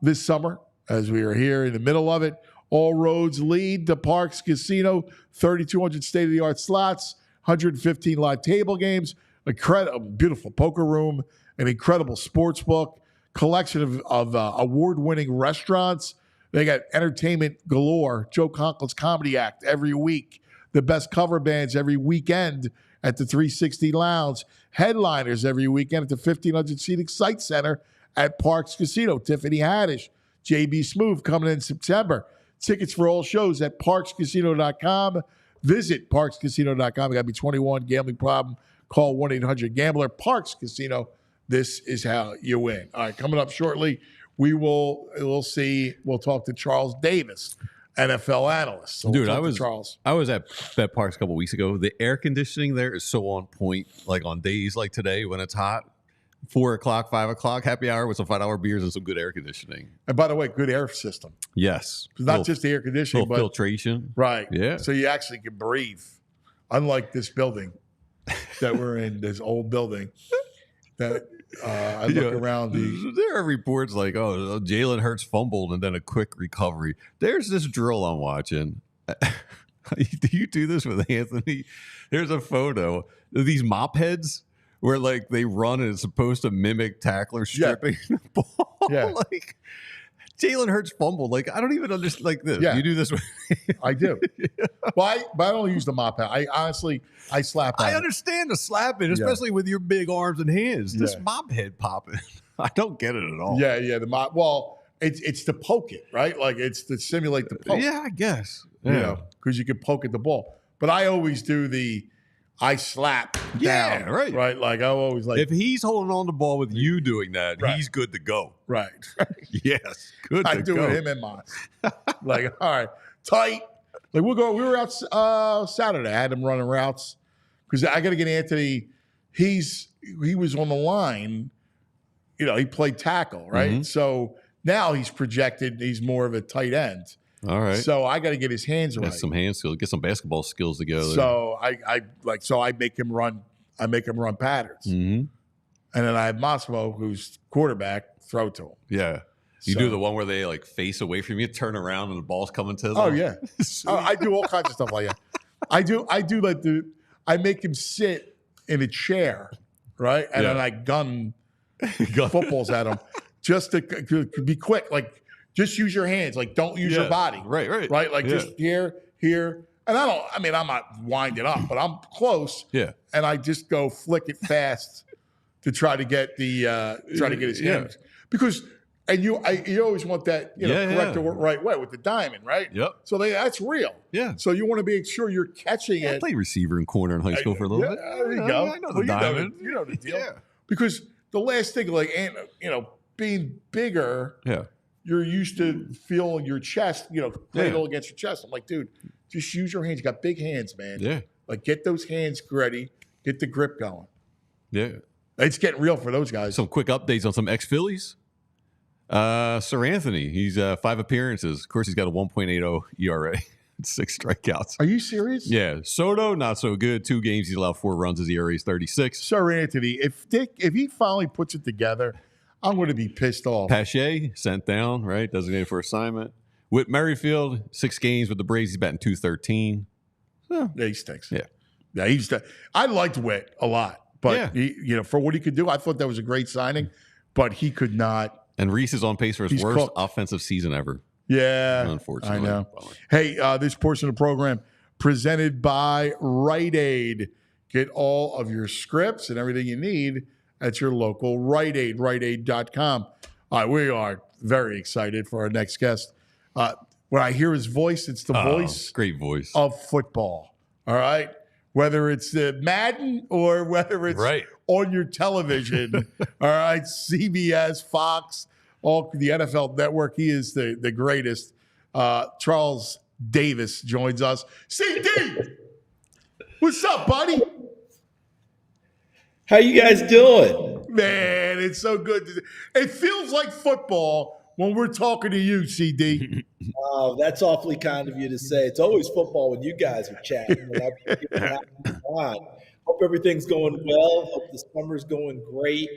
This summer, as we are here in the middle of it, all roads lead to Parks Casino. 3,200 state-of-the-art slots, 115 live table games, a beautiful poker room, an incredible sports book, collection of award-winning restaurants. They got entertainment galore. Joe Conklin's Comedy Act every week. The best cover bands every weekend at the 360 Lounge. Headliners every weekend at the 1,500-seat Excite Center at Parks Casino. Tiffany Haddish, JB Smoove coming in September. Tickets for all shows at parkscasino.com. Visit parkscasino.com. You got to be 21. Gambling problem, call 1-800-GAMBLER. Parks Casino, this is how you win. All right, coming up shortly, we'll talk to Charles Davis, NFL analyst. So Dude, we'll I was at Bet Parks a couple weeks ago. The air conditioning there is so on point. Like on days like today when it's hot, 4 o'clock, 5 o'clock, happy hour with some $5 beers and some good air conditioning. And by the way, good air system. Yes, It's not just the air conditioning, but filtration. right. Yeah. So you actually can breathe. Unlike this building that we're in, this old building that I look around There are reports like, oh, Jalen Hurts fumbled and then a quick recovery. There's this drill I'm watching. Do you do this with Anthony? There's a photo of these mop heads where like they run and it's supposed to mimic tacklers stripping the ball. Yeah. Like Jalen Hurts fumbled. Like I don't even understand like this. Yeah. You do this with I do. Well, but I don't use the mop pad. I slap on I it. understand the slapping, especially with your big arms and hands. This Yeah. mop head popping. I don't get it at all. Yeah, the mop. Well, it's to poke it, right? Like it's to simulate the poke. Yeah, I guess. You know, because you can poke at the ball. But I always do I slap Yeah, down. right. Right. Like I always like. If he's holding on the ball with you doing that, Right. he's good to go. Right. Yes, good I to do go. with him and mine. Like, all right, tight. Like we were out Saturday. I had him running routes because I got to get Anthony. He was on the line. You know, he played tackle, right? Mhm. So now he's projected. He's more of a tight end. All right. So I got to get his hands Get right. some hand skills, get some basketball skills together. So I make him run. I make him run patterns, Mhm. and then I have Massimo, who's quarterback, throw to him. Yeah. You So- do the one where they like face away from you, turn around, and the ball's coming to them. Oh yeah, I do all kinds of stuff like that. I do like I make him sit in a chair, right, and Yeah. then I gun footballs at him just to be quick. Like just use your hands. Like don't use your body. Right. Right. Like Yeah. just here. And I'm not winding up, but I'm close. Yeah. And I just go flick it fast to try to get his Yeah. hands because. And you always want that, correct the right way with the diamond, right? Yep. So that's real. Yeah. So you want to make sure you're catching I it. played receiver and corner in high school for a little bit. There you go. I know Well, the diamond. You know the deal. Yeah. Because the last thing, like, being bigger, Yeah. you're used to feeling your chest, cradle against your chest. I'm like, dude, just use your hands. You got big hands, man. Yeah. Like, get those hands ready. Get the grip going. Yeah. It's getting real for those guys. Some quick updates on some ex-Phillies. Sir Anthony, he's 5 appearances. Of course, he's got a 1.80 ERA, 6 strikeouts. Are you serious? Yeah. Soto, not so good. 2 games, he's allowed 4 runs. His ERA is 36. Sir Anthony, if he finally puts it together, I'm going to be pissed off. PHLY sent down, right? Designated for assignment. Whit Merrifield, 6 games with the Braves. He's batting .213. Yeah, he stinks. Yeah. I liked Witt a lot, but Yeah. for what he could do, I thought that was a great signing. But he could not. And Reese is on pace for his He's worst cooked. offensive season ever. Yeah, Unfortunately. I know. Hey, this portion of the program presented by Rite Aid. Get all of your scripts and everything you need at your local Rite Aid, riteaid.com. All right, we are very excited for our next guest. When I hear his voice, it's the voice great voice of football. All right? Whether it's Madden or whether it's on your television. All right? CBS, Fox, all the NFL Network. He is the greatest. Charles Davis joins us. CD! What's up, buddy? How you guys doing? Man, it's so good. It feels like football when we're talking to you, CD. Oh, that's awfully kind of you to say. It's always football when you guys are chatting. Hope everything's going well. Hope the summer's going great.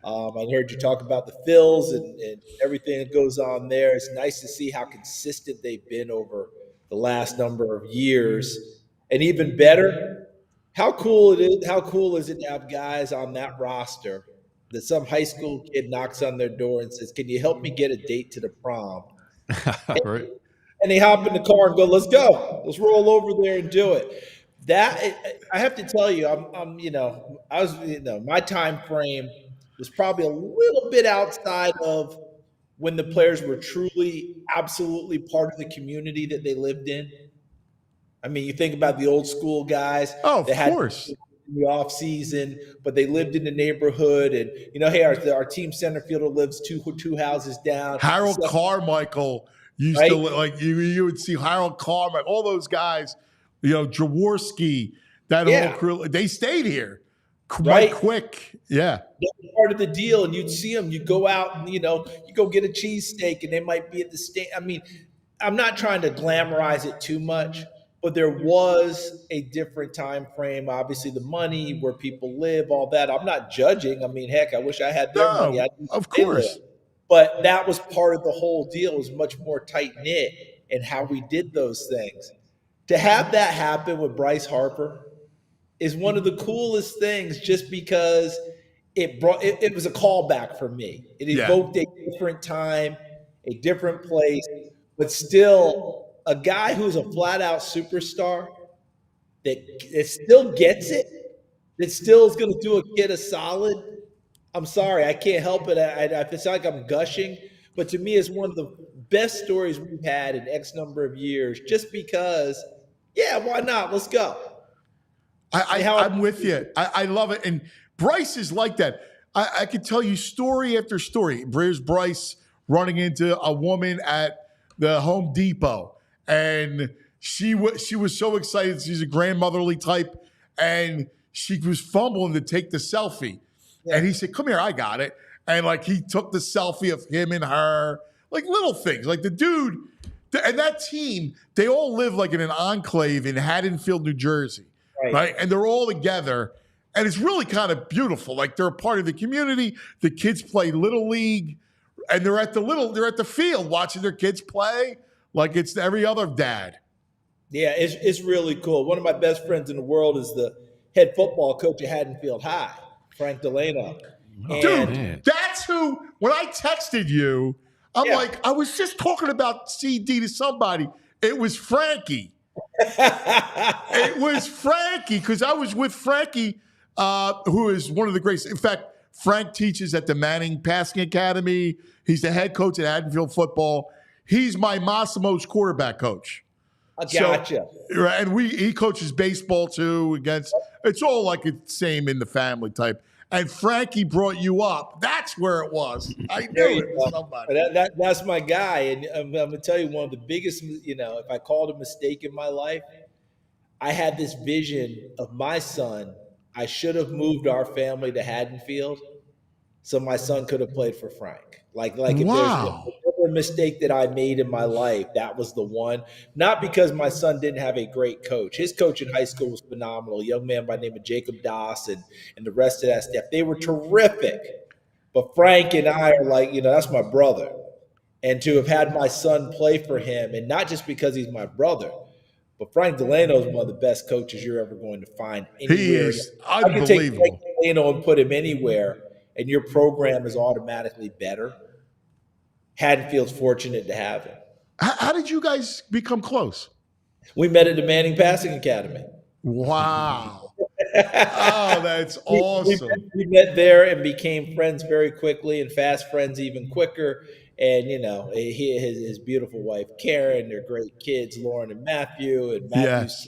I heard you talk about the Phillies and everything that goes on there. It's nice to see how consistent they've been over the last number of years. And even better, how cool is it to have guys on that roster that some high school kid knocks on their door and says, "Can you help me get a date to the prom?" Right. And they hop in the car and go, "Let's go. Let's roll over there and do it." I have to tell you, my time frame was probably a little bit outside of when the players were truly, absolutely part of the community that they lived in. I mean, you think about the old school guys. Oh, of course. In the off season, but they lived in the neighborhood, and hey, our team center fielder lives two houses down. Harold Carmichael used to like you would see Harold Carmichael, all those guys, Jaworski, that whole crew. They stayed here quite quick. Yeah, part of the deal, and you'd see them. You go out and you go get a cheesesteak, and they might be at the stand. I mean, I'm not trying to glamorize it too much. But there was a different time frame. Obviously, the money, where people live, all that. I'm not judging. I mean, heck, I wish I had their money. Of course. But that was part of the whole deal. It was much more tight-knit in how we did those things. To have that happen with Bryce Harper is one of the coolest things just because it was a callback for me. It evoked a different time, a different place, but still – a guy who's a flat-out superstar that still gets it, that still is going to do a kid a solid. I'm sorry, I can't help it. I feel like I'm gushing, but to me, it's one of the best stories we've had in X number of years. Just because, why not? Let's go. I'm with you. I love it, and Bryce is like that. I could tell you story after story. There's Bryce running into a woman at the Home Depot. And she was so excited. She's a grandmotherly type. And she was fumbling to take the selfie. Yeah. And he said, "Come here, I got it." And he took the selfie of him and her. Little things. The dude, and that team, they all live in an enclave in Haddonfield, New Jersey. Right? And they're all together. And it's really kind of beautiful. They're a part of the community. The kids play Little League. And they're at the field watching their kids play. Like it's every other dad. Yeah, it's really cool. One of my best friends in the world is the head football coach at Haddonfield High, Frank Delano. Dude, that's who, when I texted you, I'm like, I was just talking about CD to somebody. It was Frankie. It was Frankie, because I was with Frankie, who is one of the greatest. In fact, Frank teaches at the Manning Passing Academy. He's the head coach at Haddonfield football. He's my Massimo's quarterback coach. I gotcha. So, and he coaches baseball too. It's all the same in the family type. And Frankie brought you up. That's where it was. I knew it was somebody. That's my guy. And I'm going to tell you one of the biggest, if I called a mistake in my life, I had this vision of my son. I should have moved our family to Haddonfield so my son could have played for Frank. If there's a mistake that I made in my life, that was the one. Not because my son didn't have a great coach. His coach in high school was phenomenal. A young man by the name of Jacob Doss and the rest of that staff. They were terrific. But Frank and I are that's my brother. And to have had my son play for him, and not just because he's my brother, but Frank Delano is one of the best coaches you're ever going to find He anywhere. is I can take Frank unbelievable. Delano and put him anywhere, and your program is automatically better. Haddonfield's fortunate to have him. How did you guys become close? We met at the Manning Passing Academy. Wow. Oh, that's awesome. We met there and became friends very quickly, and fast friends even quicker. And his beautiful wife Karen, their great kids Lauren and Matthew, and Matthew's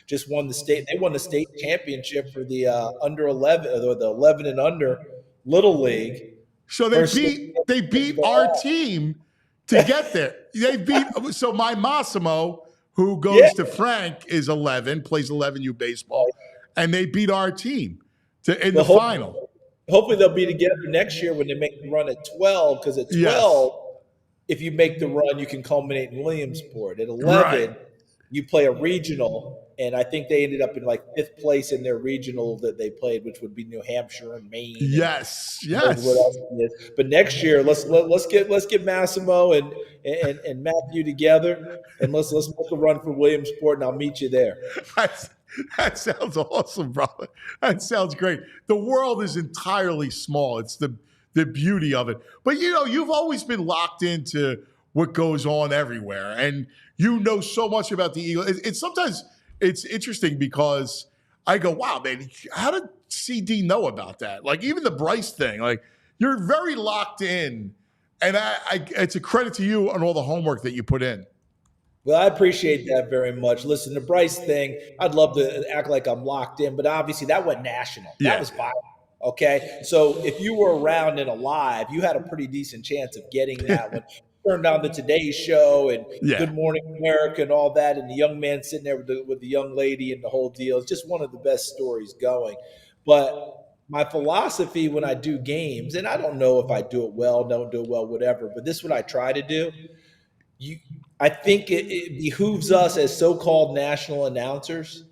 just won the state. They won the state championship for the under 11 or the 11 and under little league. So they beat our team to get there. So my Massimo, who goes to Frank, is 11, plays 11U baseball, and they beat our team in the final. Hopefully they'll be together next year when they make the run at 12, because at 12, if you make the run, you can culminate in Williamsport. At 11, you play a regional, and I think they ended up in like 5th place in their regional that they played, which would be New Hampshire and Maine. Yes. What else it is. But next year, let's get Massimo and Matthew together, and let's make a run for Williamsport, and I'll meet you there. That sounds awesome, brother. That sounds great. The world is entirely small. It's the beauty of it. But, you've always been locked into what goes on everywhere. And you know so much about the Eagles. Sometimes it's interesting because I go, wow, man, how did CD know about that? Like, even the Bryce thing, like, you're very locked in. And it's a credit to you on all the homework that you put in. Well, I appreciate that very much. Listen, the Bryce thing, I'd love to act like I'm locked in, but obviously that went national. That was viral. Okay. So if you were around and alive, you had a pretty decent chance of getting that one. Turned on the Today Show and Good Morning America and all that, and the young man sitting there with the young lady and the whole deal. It's just one of the best stories going. But my philosophy when I do games, and I don't know if I do it well, don't do it well, whatever, but this is what I try to do. I think it behooves us as so-called national announcers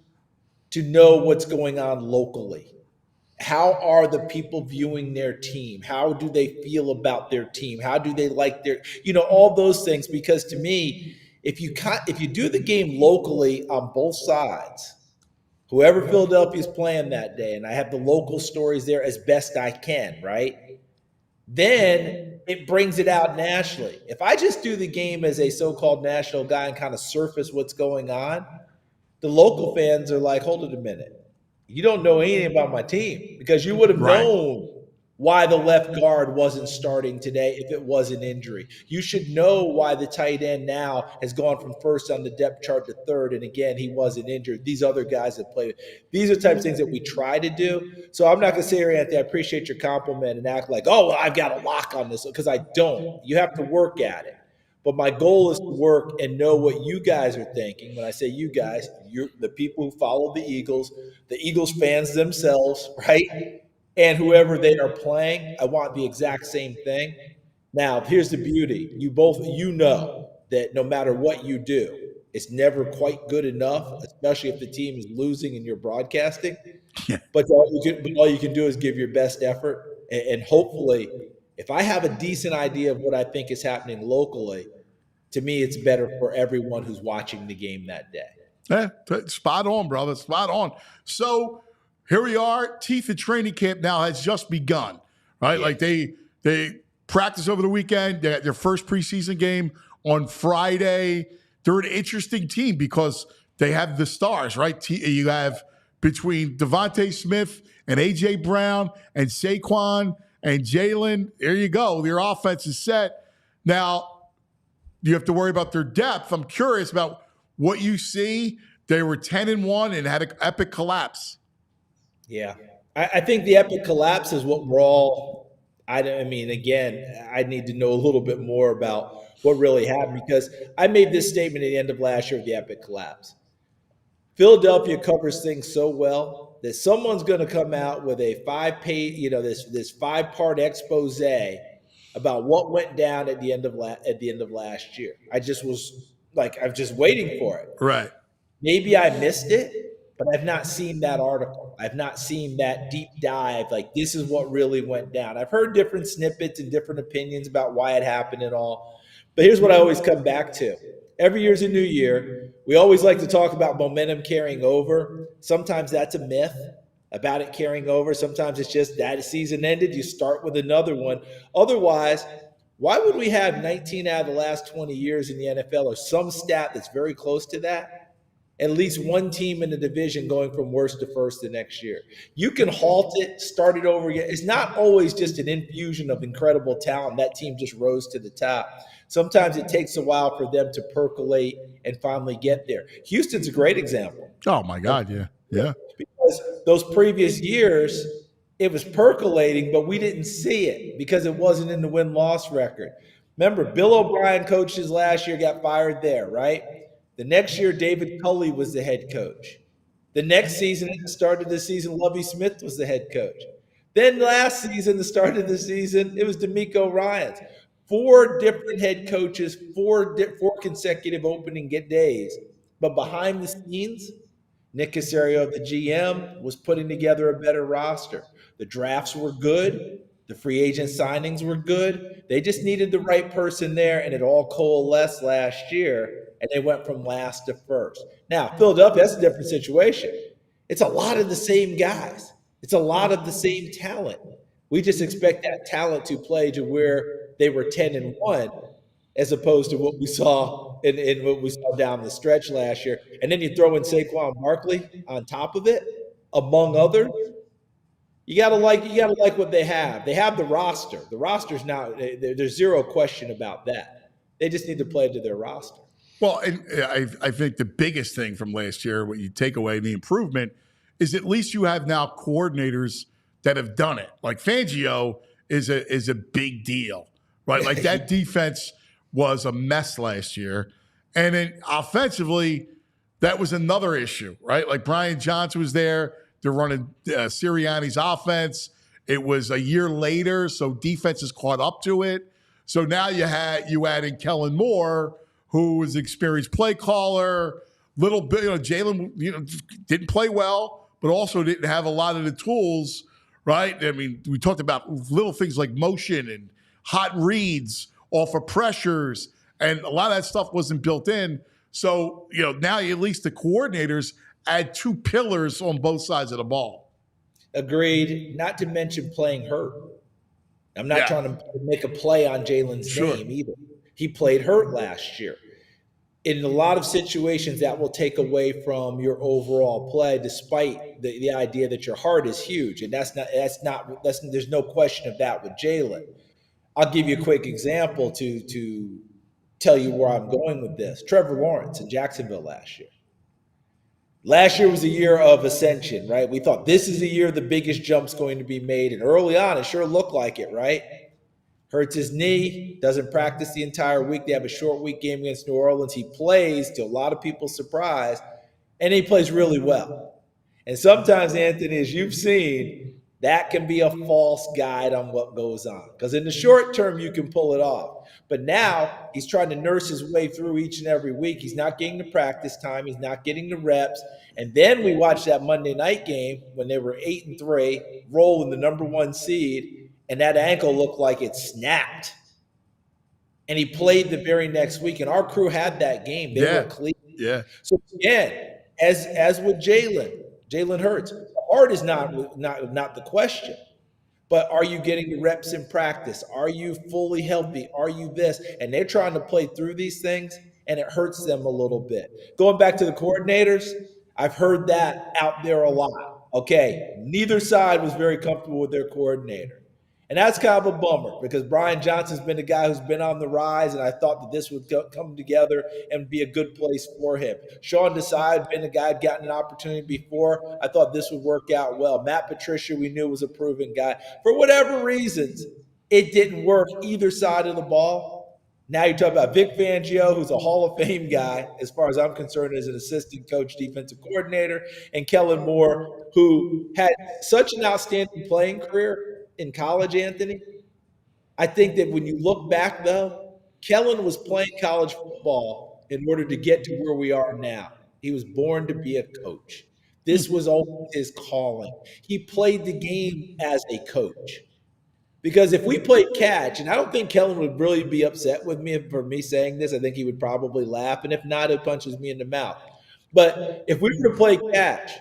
to know what's going on locally. How are the people viewing their team? How do they feel about their team? How do they like their, all those things? Because to me, if you do the game locally on both sides, whoever Philadelphia is playing that day, and I have the local stories there as best I can, right? Then it brings it out nationally. If I just do the game as a so-called national guy and kind of surface what's going on, the local fans are like, hold it a minute. You don't know anything about my team, because you would have known why the left guard wasn't starting today if it was an injury. You should know why the tight end now has gone from first on the depth chart to third, and again, he wasn't injured. These other guys that played. These are the types of things that we try to do. So I'm not going to say here, Anthony, I appreciate your compliment and act like, oh, well, I've got a lock on this, because I don't. You have to work at it. But my goal is to work and know what you guys are thinking. When I say you guys, you're the people who follow the Eagles fans themselves, right? And whoever they are playing, I want the exact same thing. Now, here's the beauty. You know that no matter what you do, it's never quite good enough, especially if the team is losing and you're broadcasting. But all you can do is give your best effort. And hopefully, if I have a decent idea of what I think is happening locally, to me, it's better for everyone who's watching the game that day. Yeah, spot on, brother. Spot on. So here we are. Teeth of training camp now has just begun, right? Yeah. Like they practice over the weekend. They got their first preseason game on Friday. They're an interesting team because they have the stars, right? You have between Devontae Smith and A.J. Brown and Saquon and Jalen. There you go. Your offense is set. Now, you have to worry about their depth. I'm curious about what you see. They were 10-1 and had an epic collapse. Yeah. I think the epic collapse is what we're all – I mean, again, I need to know a little bit more about what really happened, because I made this statement at the end of last year of the epic collapse. Philadelphia covers things so well that someone's going to come out with a 5-page, this 5-part expose about what went down at the end of last year. I just was like, I'm just waiting for it. Right. Maybe I missed it, but I've not seen that article. I've not seen that deep dive. Like, this is what really went down. I've heard different snippets and different opinions about why it happened and all. But here's what I always come back to. Every year's a new year. We always like to talk about momentum carrying over. Sometimes that's a myth about it carrying over. Sometimes it's just that season ended, you start with another one. Otherwise, why would we have 19 out of the last 20 years in the NFL or some stat that's very close to that? At least one team in the division going from worst to first the next year. You can halt it, start it over again. It's not always just an infusion of incredible talent. That team just rose to the top. Sometimes it takes a while for them to percolate and finally get there. Houston's a great example. Oh, my God, yeah. Yeah. Because those previous years, it was percolating, but we didn't see it because it wasn't in the win-loss record. Remember, Bill O'Brien coached his last year, got fired there, right? The next year, David Culley was the head coach. The next season, at the start of the season, Lovie Smith was the head coach. Then last season, the start of the season, it was DeMeco Ryans. 4 different head coaches, 4 consecutive opening days. But behind the scenes, Nick Caserio, the GM, was putting together a better roster. The drafts were good. The free agent signings were good. They just needed the right person there, and it all coalesced last year, and they went from last to first. Now, Philadelphia, that's a different situation. It's a lot of the same guys. It's a lot of the same talent. We just expect that talent to play to where they were 10-1, as opposed to what we saw in what we saw down the stretch last year. And then you throw in Saquon Barkley on top of it, among others. You gotta like what they have. They have the roster. The roster's now there's zero question about that. They just need to play to their roster. Well, and I think the biggest thing from last year, what you take away, the improvement, is at least you have now coordinators that have done it. Like Fangio is a big deal, right? Like that defense was a mess last year. And then offensively, that was another issue, right? Like Brian Johnson was there. They're running Sirianni's offense. It was a year later, so defense has caught up to it. So now you add in Kellen Moore, who was an experienced play caller. Little bit, Jalen, didn't play well, but also didn't have a lot of the tools, right? I mean, we talked about little things like motion and hot reads off of pressures, and a lot of that stuff wasn't built in. So, now at least the coordinators add 2 pillars on both sides of the ball. Agreed. Not to mention playing hurt. I'm not trying to make a play on Jalen's name either. He played hurt last year. In a lot of situations, that will take away from your overall play, despite the idea that your heart is huge. And there's no question of that with Jalen. I'll give you a quick example to tell you where I'm going with this. Trevor Lawrence in Jacksonville last year. Last year was a year of ascension, right? We thought this is the year the biggest jump's going to be made. And early on, it sure looked like it, right? Hurts his knee, doesn't practice the entire week. They have a short week game against New Orleans. He plays, to a lot of people's surprise, and he plays really well. And sometimes, Anthony, as you've seen, that can be a false guide on what goes on. Because in the short term, you can pull it off. But now he's trying to nurse his way through each and every week. He's not getting the practice time. He's not getting the reps. And then we watched that Monday night game when they were 8-3, rolling the number 1 seed, and that ankle looked like it snapped. And he played the very next week. And our crew had that game. They were clean. Yeah. So again, as with Jalen Hurts, the heart is not the question. But are you getting the reps in practice? Are you fully healthy? Are you this? And they're trying to play through these things, and it hurts them a little bit. Going back to the coordinators, I've heard that out there a lot. Okay, neither side was very comfortable with their coordinator. And that's kind of a bummer because Brian Johnson's been a guy who's been on the rise, and I thought that this would come together and be a good place for him. Sean Desai had been a guy who'd gotten an opportunity before. I thought this would work out well. Matt Patricia, we knew, was a proven guy. For whatever reasons, it didn't work either side of the ball. Now you talk about Vic Fangio, who's a Hall of Fame guy, as far as I'm concerned, as an assistant coach, defensive coordinator, and Kellen Moore, who had such an outstanding playing career in college, Anthony. I think that when you look back, though, Kellen was playing college football in order to get to where we are now. He was born to be a coach. This was always his calling. He played the game as a coach. Because if we played catch, and I don't think Kellen would really be upset with me for me saying this, I think he would probably laugh. And if not, he punches me in the mouth. But if we were to play catch,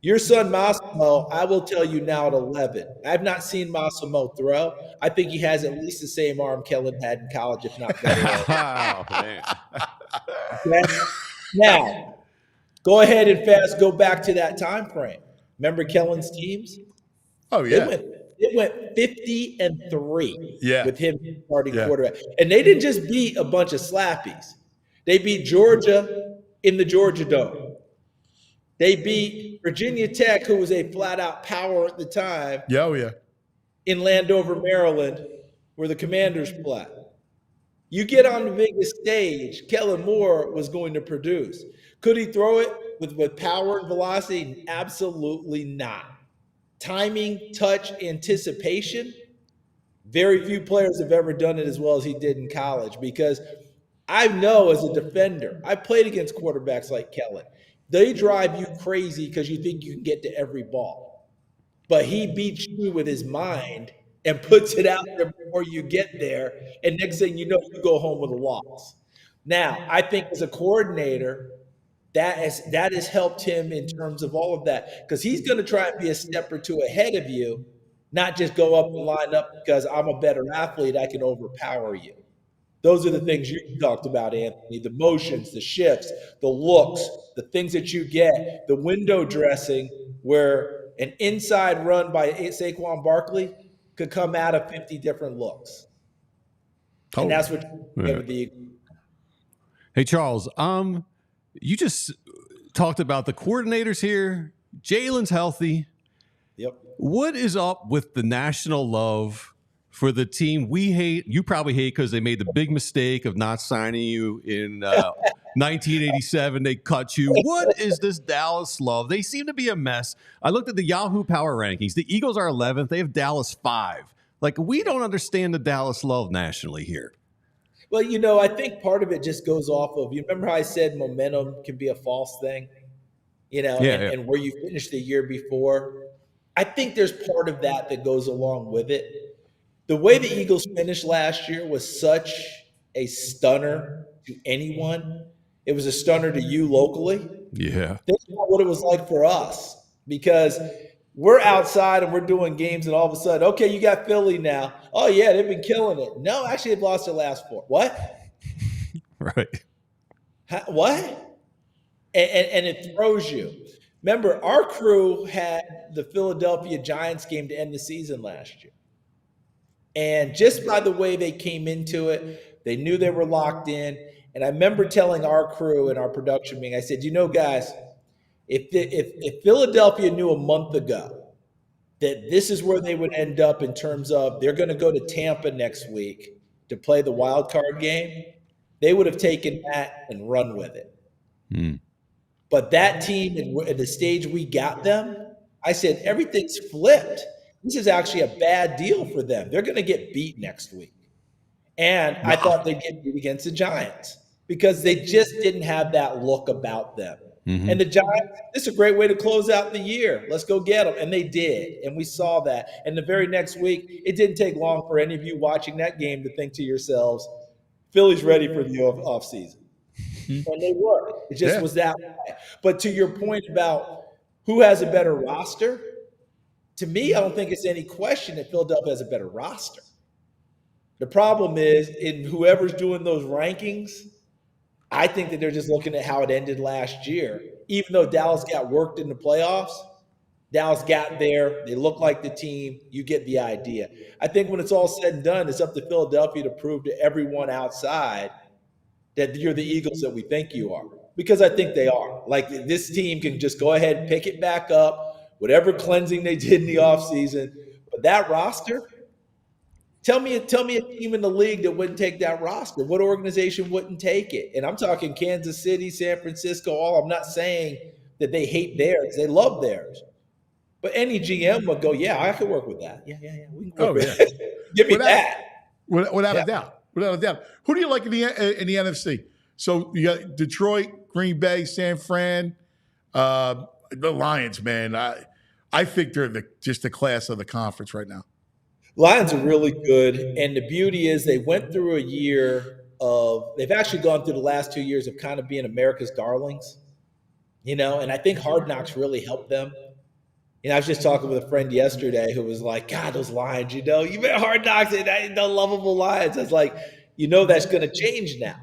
your son Massimo, I will tell you now at 11. I've not seen Massimo throw. I think he has at least the same arm Kellen had in college, if not better. Oh, man. Okay? Now, go ahead and go back to that time frame. Remember Kellen's teams? Oh, yeah. It went 50-3 with him starting quarterback. And they didn't just beat a bunch of slappies. They beat Georgia in the Georgia Dome. They beat Virginia Tech, who was a flat-out power at the time. Yeah, oh, yeah. In Landover, Maryland, where the Commanders play. You get on the biggest stage, Kellen Moore was going to produce. Could he throw it with power and velocity? Absolutely not. Timing, touch, anticipation, very few players have ever done it as well as he did in college, because I know as a defender, I played against quarterbacks like Kellen. They drive you crazy because you think you can get to every ball. But he beats you with his mind and puts it out there before you get there. And next thing you know, you go home with a loss. Now, I think as a coordinator, that has helped him in terms of all of that, because he's going to try and be a step or two ahead of you, not just go up and line up because I'm a better athlete, I can overpower you. Those are the things you talked about, Anthony, the motions, the shifts, the looks, the things that you get, the window dressing, where an inside run by Saquon Barkley could come out of 50 different looks. And that's what you get with the Eagles. Hey, Charles, you just talked about the coordinators here. Jalen's healthy. Yep. What is up with the national love for the team we hate? You probably hate because they made the big mistake of not signing you in 1987. They cut you. What is this Dallas love? They seem to be a mess. I looked at the Yahoo Power Rankings. The Eagles are 11th. They have Dallas 5. Like, we don't understand the Dallas love nationally here. Well, I think part of it just goes off of, you remember how I said momentum can be a false thing? And where you finished the year before. I think there's part of that goes along with it. The way the Eagles finished last year was such a stunner to anyone. It was a stunner to you locally. Yeah. Think about what it was like for us, because we're outside and we're doing games, and all of a sudden, okay, you got Philly now. Oh, yeah, they've been killing it. No, actually, they've lost their last 4. What? Right. What? And it throws you. Remember, our crew had the Philadelphia Giants game to end the season last year. And just by the way they came into it, they knew they were locked in. And I remember telling our crew in our production meeting, I said, guys, if Philadelphia knew a month ago that this is where they would end up in terms of they're going to go to Tampa next week to play the wild card game, they would have taken that and run with it. But that team, at the stage we got them, I said, everything's flipped. This is actually a bad deal for them. They're going to get beat next week. And I thought they'd get beat against the Giants because they just didn't have that look about them. And the Giants, this is a great way to close out the year. Let's go get them. And they did. And we saw that. And the very next week, it didn't take long for any of you watching that game to think to yourselves, Philly's ready for the offseason. And they were. It just was that way. But to your point about who has a better roster, to me, I don't think it's any question that Philadelphia has a better roster. The problem is in whoever's doing those rankings, I think that they're just looking at how it ended last year. Even though Dallas got worked in the playoffs, Dallas got there. They look like the team. You get the idea. I think when it's all said and done, it's up to Philadelphia to prove to everyone outside that you're the Eagles that we think you are. Because I think they are. Like, this team can just go ahead and pick it back up, whatever cleansing they did in the offseason. But that roster, tell me a team in the league that wouldn't take that roster. What organization wouldn't take it? And I'm talking Kansas City, San Francisco, I'm not saying that they hate theirs. They love theirs. But any GM would go, yeah, I could work with that. Yeah. We can work with that. Give me that. Without a doubt. Without a doubt. Who do you like in the NFC? So you got Detroit, Green Bay, San Fran, the Lions, man. I think they're just the class of the conference right now. Lions are really good, and the beauty is they went through a year of they've actually gone through the last 2 years of kind of being America's darlings, and I think Hard Knocks really helped them. I was just talking with a friend yesterday who was like, God, those Lions, you met Hard Knocks and the lovable Lions. I was like, that's going to change now.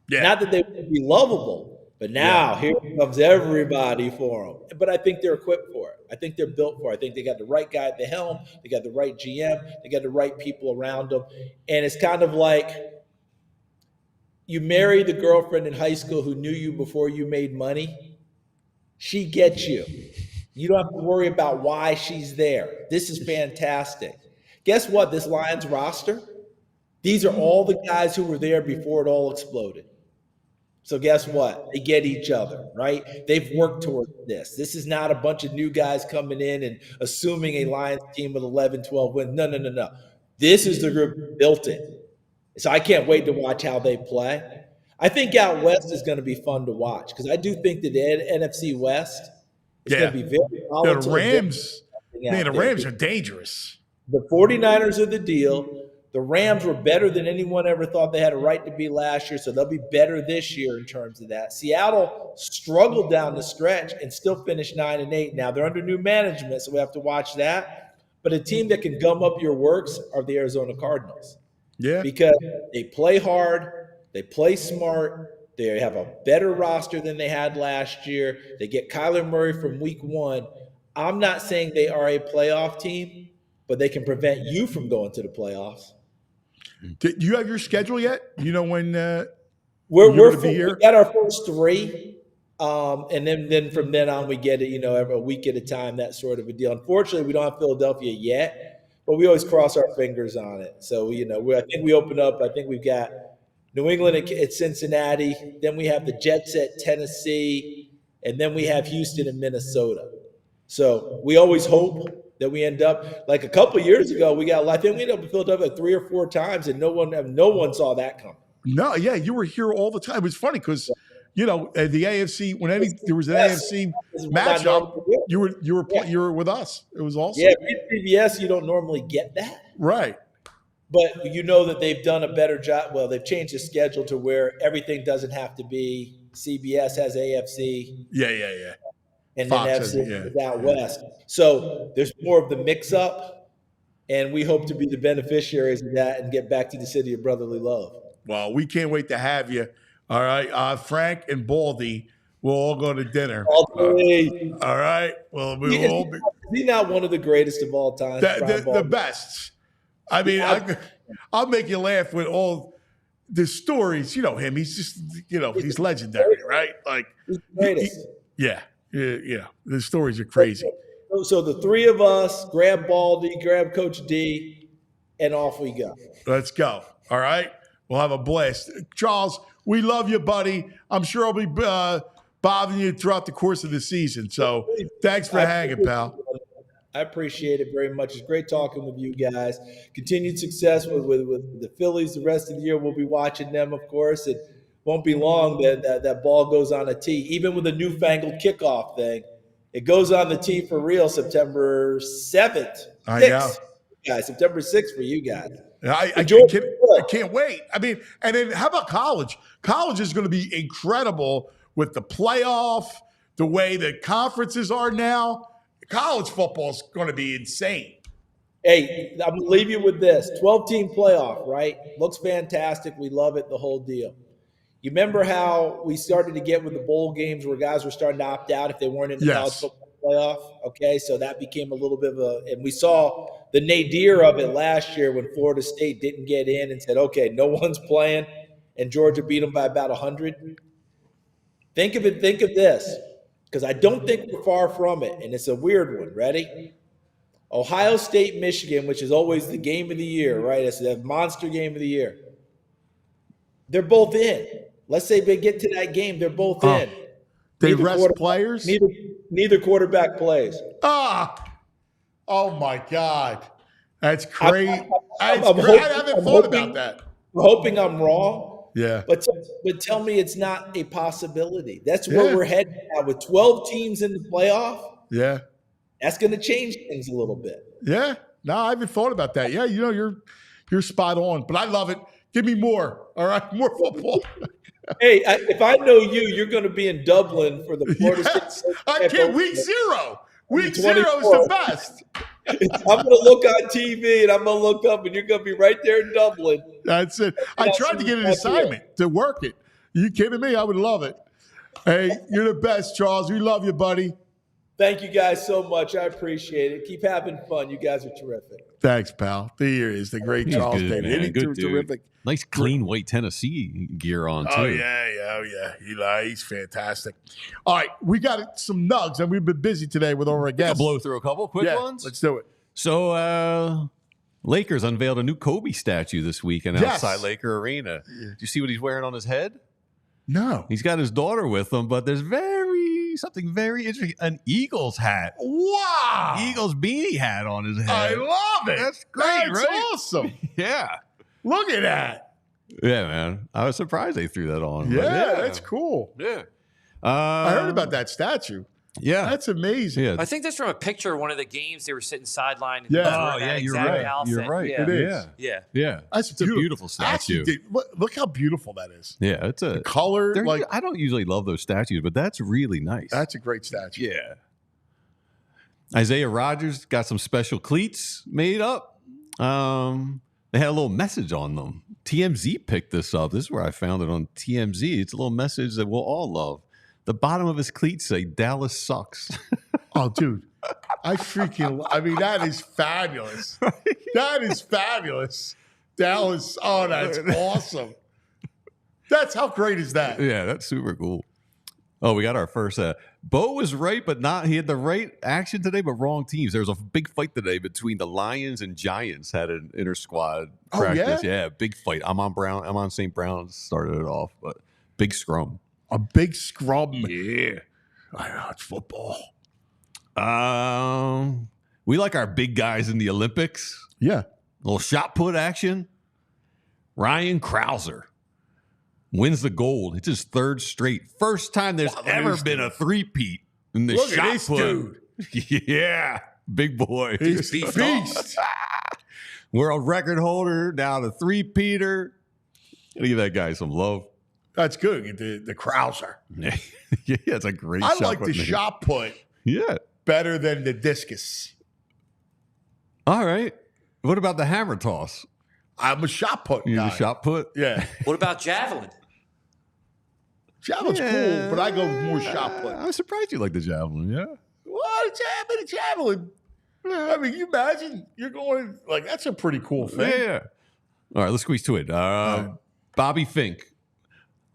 Yeah. Not that they would be lovable, but now here comes everybody for them. But I think they're equipped for it. I think they're built for it. I think they got the right guy at the helm. They got the right GM. They got the right people around them. And it's kind of like you marry the girlfriend in high school who knew you before you made money. She gets you. You don't have to worry about why she's there. This is fantastic. Guess what? This Lions roster, these are all the guys who were there before it all exploded. So guess what? They get each other, right? They've worked towards this. This is not a bunch of new guys coming in and assuming a Lions team with 11, 12 wins. No. This is the group that built it. So I can't wait to watch how they play. I think out West is going to be fun to watch because I do think that the NFC West is going to be very volatile. The Rams are dangerous. The 49ers are the deal. The Rams were better than anyone ever thought they had a right to be last year, so they'll be better this year in terms of that. Seattle struggled down the stretch and still finished 9-8. Now they're under new management, so we have to watch that. But a team that can gum up your works are the Arizona Cardinals. Yeah. Because they play hard, they play smart, they have a better roster than they had last year. They get Kyler Murray from week 1. I'm not saying they are a playoff team, but they can prevent you from going to the playoffs. Do you have your schedule yet? You know when we're going to be here? We got our first 3, and then from then on we get it, every week at a time, that sort of a deal. Unfortunately, we don't have Philadelphia yet, but we always cross our fingers on it. So I think we open up. I think we've got New England at Cincinnati, then we have the Jets at Tennessee, and then we have Houston and Minnesota. So we always hope that we end up like a couple of years ago. I think we ended up in Philadelphia 3 or 4 times, and no one saw that coming. No, yeah, you were here all the time. It was funny because the AFC there was an AFC matchup, you were with us. It was awesome. Yeah, CBS, you don't normally get that, right? But that they've done a better job. Well, they've changed the schedule to where everything doesn't have to be CBS has AFC. Yeah. And Fox then FC is out West. So there's more of the mix-up, and we hope to be the beneficiaries of that and get back to the city of brotherly love. Well, we can't wait to have you. All right. Frank and Baldy will all go to dinner. All right. Well, we will all be. Is he not one of the greatest of all time? The best. I mean, I'll make you laugh with all the stories. You know him. He's just, he's legendary, right? Like, he's the greatest. Yeah. The stories are crazy. So the 3 of us, grab Baldy, grab Coach D, and off we go. Let's go. All right? We'll have a blast. Charles, we love you, buddy. I'm sure I'll be bothering you throughout the course of the season. So thanks for hanging, pal. I appreciate it very much. It's great talking with you guys. Continued success with the Phillies the rest of the year. We'll be watching them, of course. It won't be long that ball goes on a tee. Even with the newfangled kickoff thing, it goes on the tee for real September 7th. I know. Guys, September 6th for you guys. I can't wait. I mean, and then how about college? College is going to be incredible with the playoff, the way the conferences are now. College football is going to be insane. Hey, I'm going to leave you with this. 12-team playoff, right? Looks fantastic. We love it, the whole deal. You remember how we started to get with the bowl games where guys were starting to opt out if they weren't in the college football playoff? Okay, so that became a little bit of a – and we saw the nadir of it last year when Florida State didn't get in and said, okay, no one's playing, and Georgia beat them by about 100. Think of this. Because I don't think we're far from it, and it's a weird one. Ready? Ohio State, Michigan, which is always the game of the year, right? It's the monster game of the year. They're both in. Let's say they get to that game, they're both in. They rest players? Neither quarterback plays. Oh my God. That's crazy. I haven't thought about that. I'm hoping I'm wrong. Yeah. But tell me it's not a possibility. That's where we're heading at with 12 teams in the playoff. Yeah. That's going to change things a little bit. Yeah. No, I haven't thought about that. Yeah, you're spot on. But I love it. Give me more. All right, more football. Hey, if I know you, you're going to be in Dublin for the Florida Yes, State. I can't. Week 0. Week 0 is the best. I'm going to look on TV and I'm going to look up, and you're going to be right there in Dublin. That's it. I tried to get an assignment to work it. You kidding me? I would love it. Hey, you're the best, Charles. We love you, buddy. Thank you guys so much. I appreciate it. Keep having fun. You guys are terrific. Thanks, pal. Here is the great Charles David. Man. Good terrific. Nice clean white Tennessee gear on, too. Oh, yeah. He's fantastic. All right, we got some nugs, and we've been busy today with our guests. I'll blow through a couple quick ones. Let's do it. So, Lakers unveiled a new Kobe statue this weekend outside Laker Arena. Do you see what he's wearing on his head? No. He's got his daughter with him, but there's something very interesting. An Eagles hat. Wow. Eagles beanie hat on his head. I love it. That's great, That's right? awesome. Yeah. Look at that. Yeah, man. I was surprised they threw that on. Yeah, that's cool. Yeah. I heard about that statue. Yeah. That's amazing. Yeah. I think that's from a picture of one of the games they were sitting sideline. Yeah. Oh, yeah, you're right. You're right. Yeah. It is. Yeah. That's It's a beautiful statue. Actually, look how beautiful that is. Yeah, it's a Color, I don't usually love those statues, but that's really nice. That's a great statue. Yeah. Isaiah Rodgers got some special cleats made up. They had a little message on them. TMZ picked this up. This is where I found it on TMZ. It's a little message that we'll all love. The bottom of his cleats say Dallas sucks. Oh, dude. I mean, that is fabulous. That is fabulous. Dallas. Oh, that's awesome. That's how great is that? Yeah, that's super cool. Oh, we got our first. Bo was right, but not. He had the right action today, but wrong teams. There was a big fight today between the Lions and Giants. Had an inter squad practice. Yeah, big fight. I'm on St. Brown's. Started it off, but big scrum. A big scrum. Yeah, I know it's football. We like our big guys in the Olympics. Yeah, little shot put action. Ryan Krauser wins the gold. It's his third straight. First time there's ever been a three-peat in the shot this put. dude. Yeah, big boy. He's a beast. World record holder, now the three-peater. Gotta give that guy some love. That's good. The Krauser. Yeah, it's a great I shot like put, the man. shot put Yeah. better than the discus. All right. What about the hammer toss? I'm a shot put You're guy. the shot put? Yeah. What about javelin? Javelin's cool, but I go more shot put. I'm surprised you like the javelin, yeah? What? A javelin? I mean, you imagine you're going, like, that's a pretty cool thing. Yeah. All right, let's squeeze to it. Bobby Fink.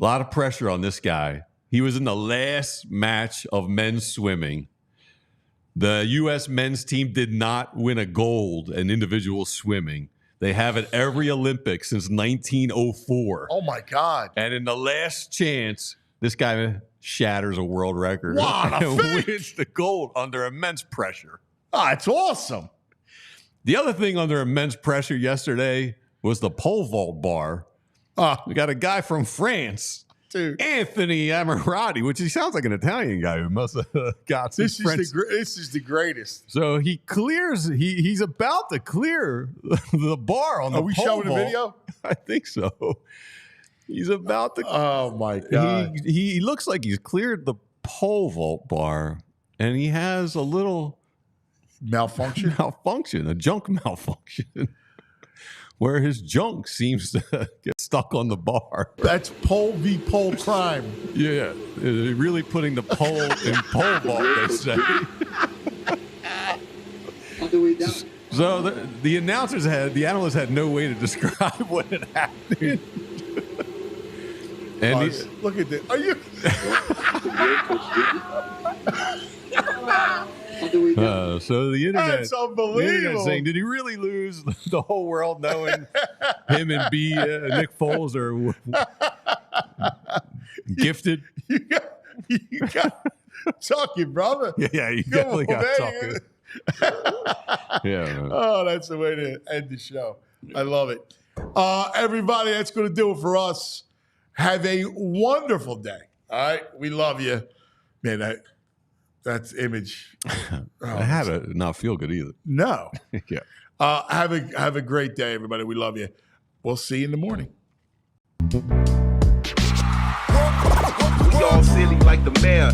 A lot of pressure on this guy. He was in the last match of men's swimming. The U.S. men's team did not win a gold in individual swimming. They have it every Olympics since 1904. Oh, my God. And in the last chance, this guy shatters a world record. What a and Fink! wins the gold under immense pressure. Oh, it's awesome. The other thing under immense pressure yesterday was the pole vault bar. We got a guy from France, Dude. Anthony Ammirati, which he sounds like an Italian guy who must have got some French. This is the greatest. So he clears. He's about to clear the bar on the Are we pole showing vault. a video? I think so. He's about to. Oh, my God. He looks like he's cleared the pole vault bar, and he has a little malfunction, a junk malfunction. Where his junk seems to get stuck on the bar. That's pole v pole crime. Yeah, they're really putting the pole in pole vault, they say. So the analysts had no way to describe what had happened. And look at this. Are you? So the internet, That's unbelievable. Saying, did he really lose? The whole world knowing him and Nick Foles are gifted. You got talking, brother. Yeah, you definitely got talking. Yeah. Man. Oh, that's the way to end the show. I love it. Everybody, that's going to do it for us. Have a wonderful day. All right, we love you, man. That's image. I had to not feel good either. No. Yeah. Have a great day, everybody. We love you. We'll see you in the morning. We all silly like the mayor.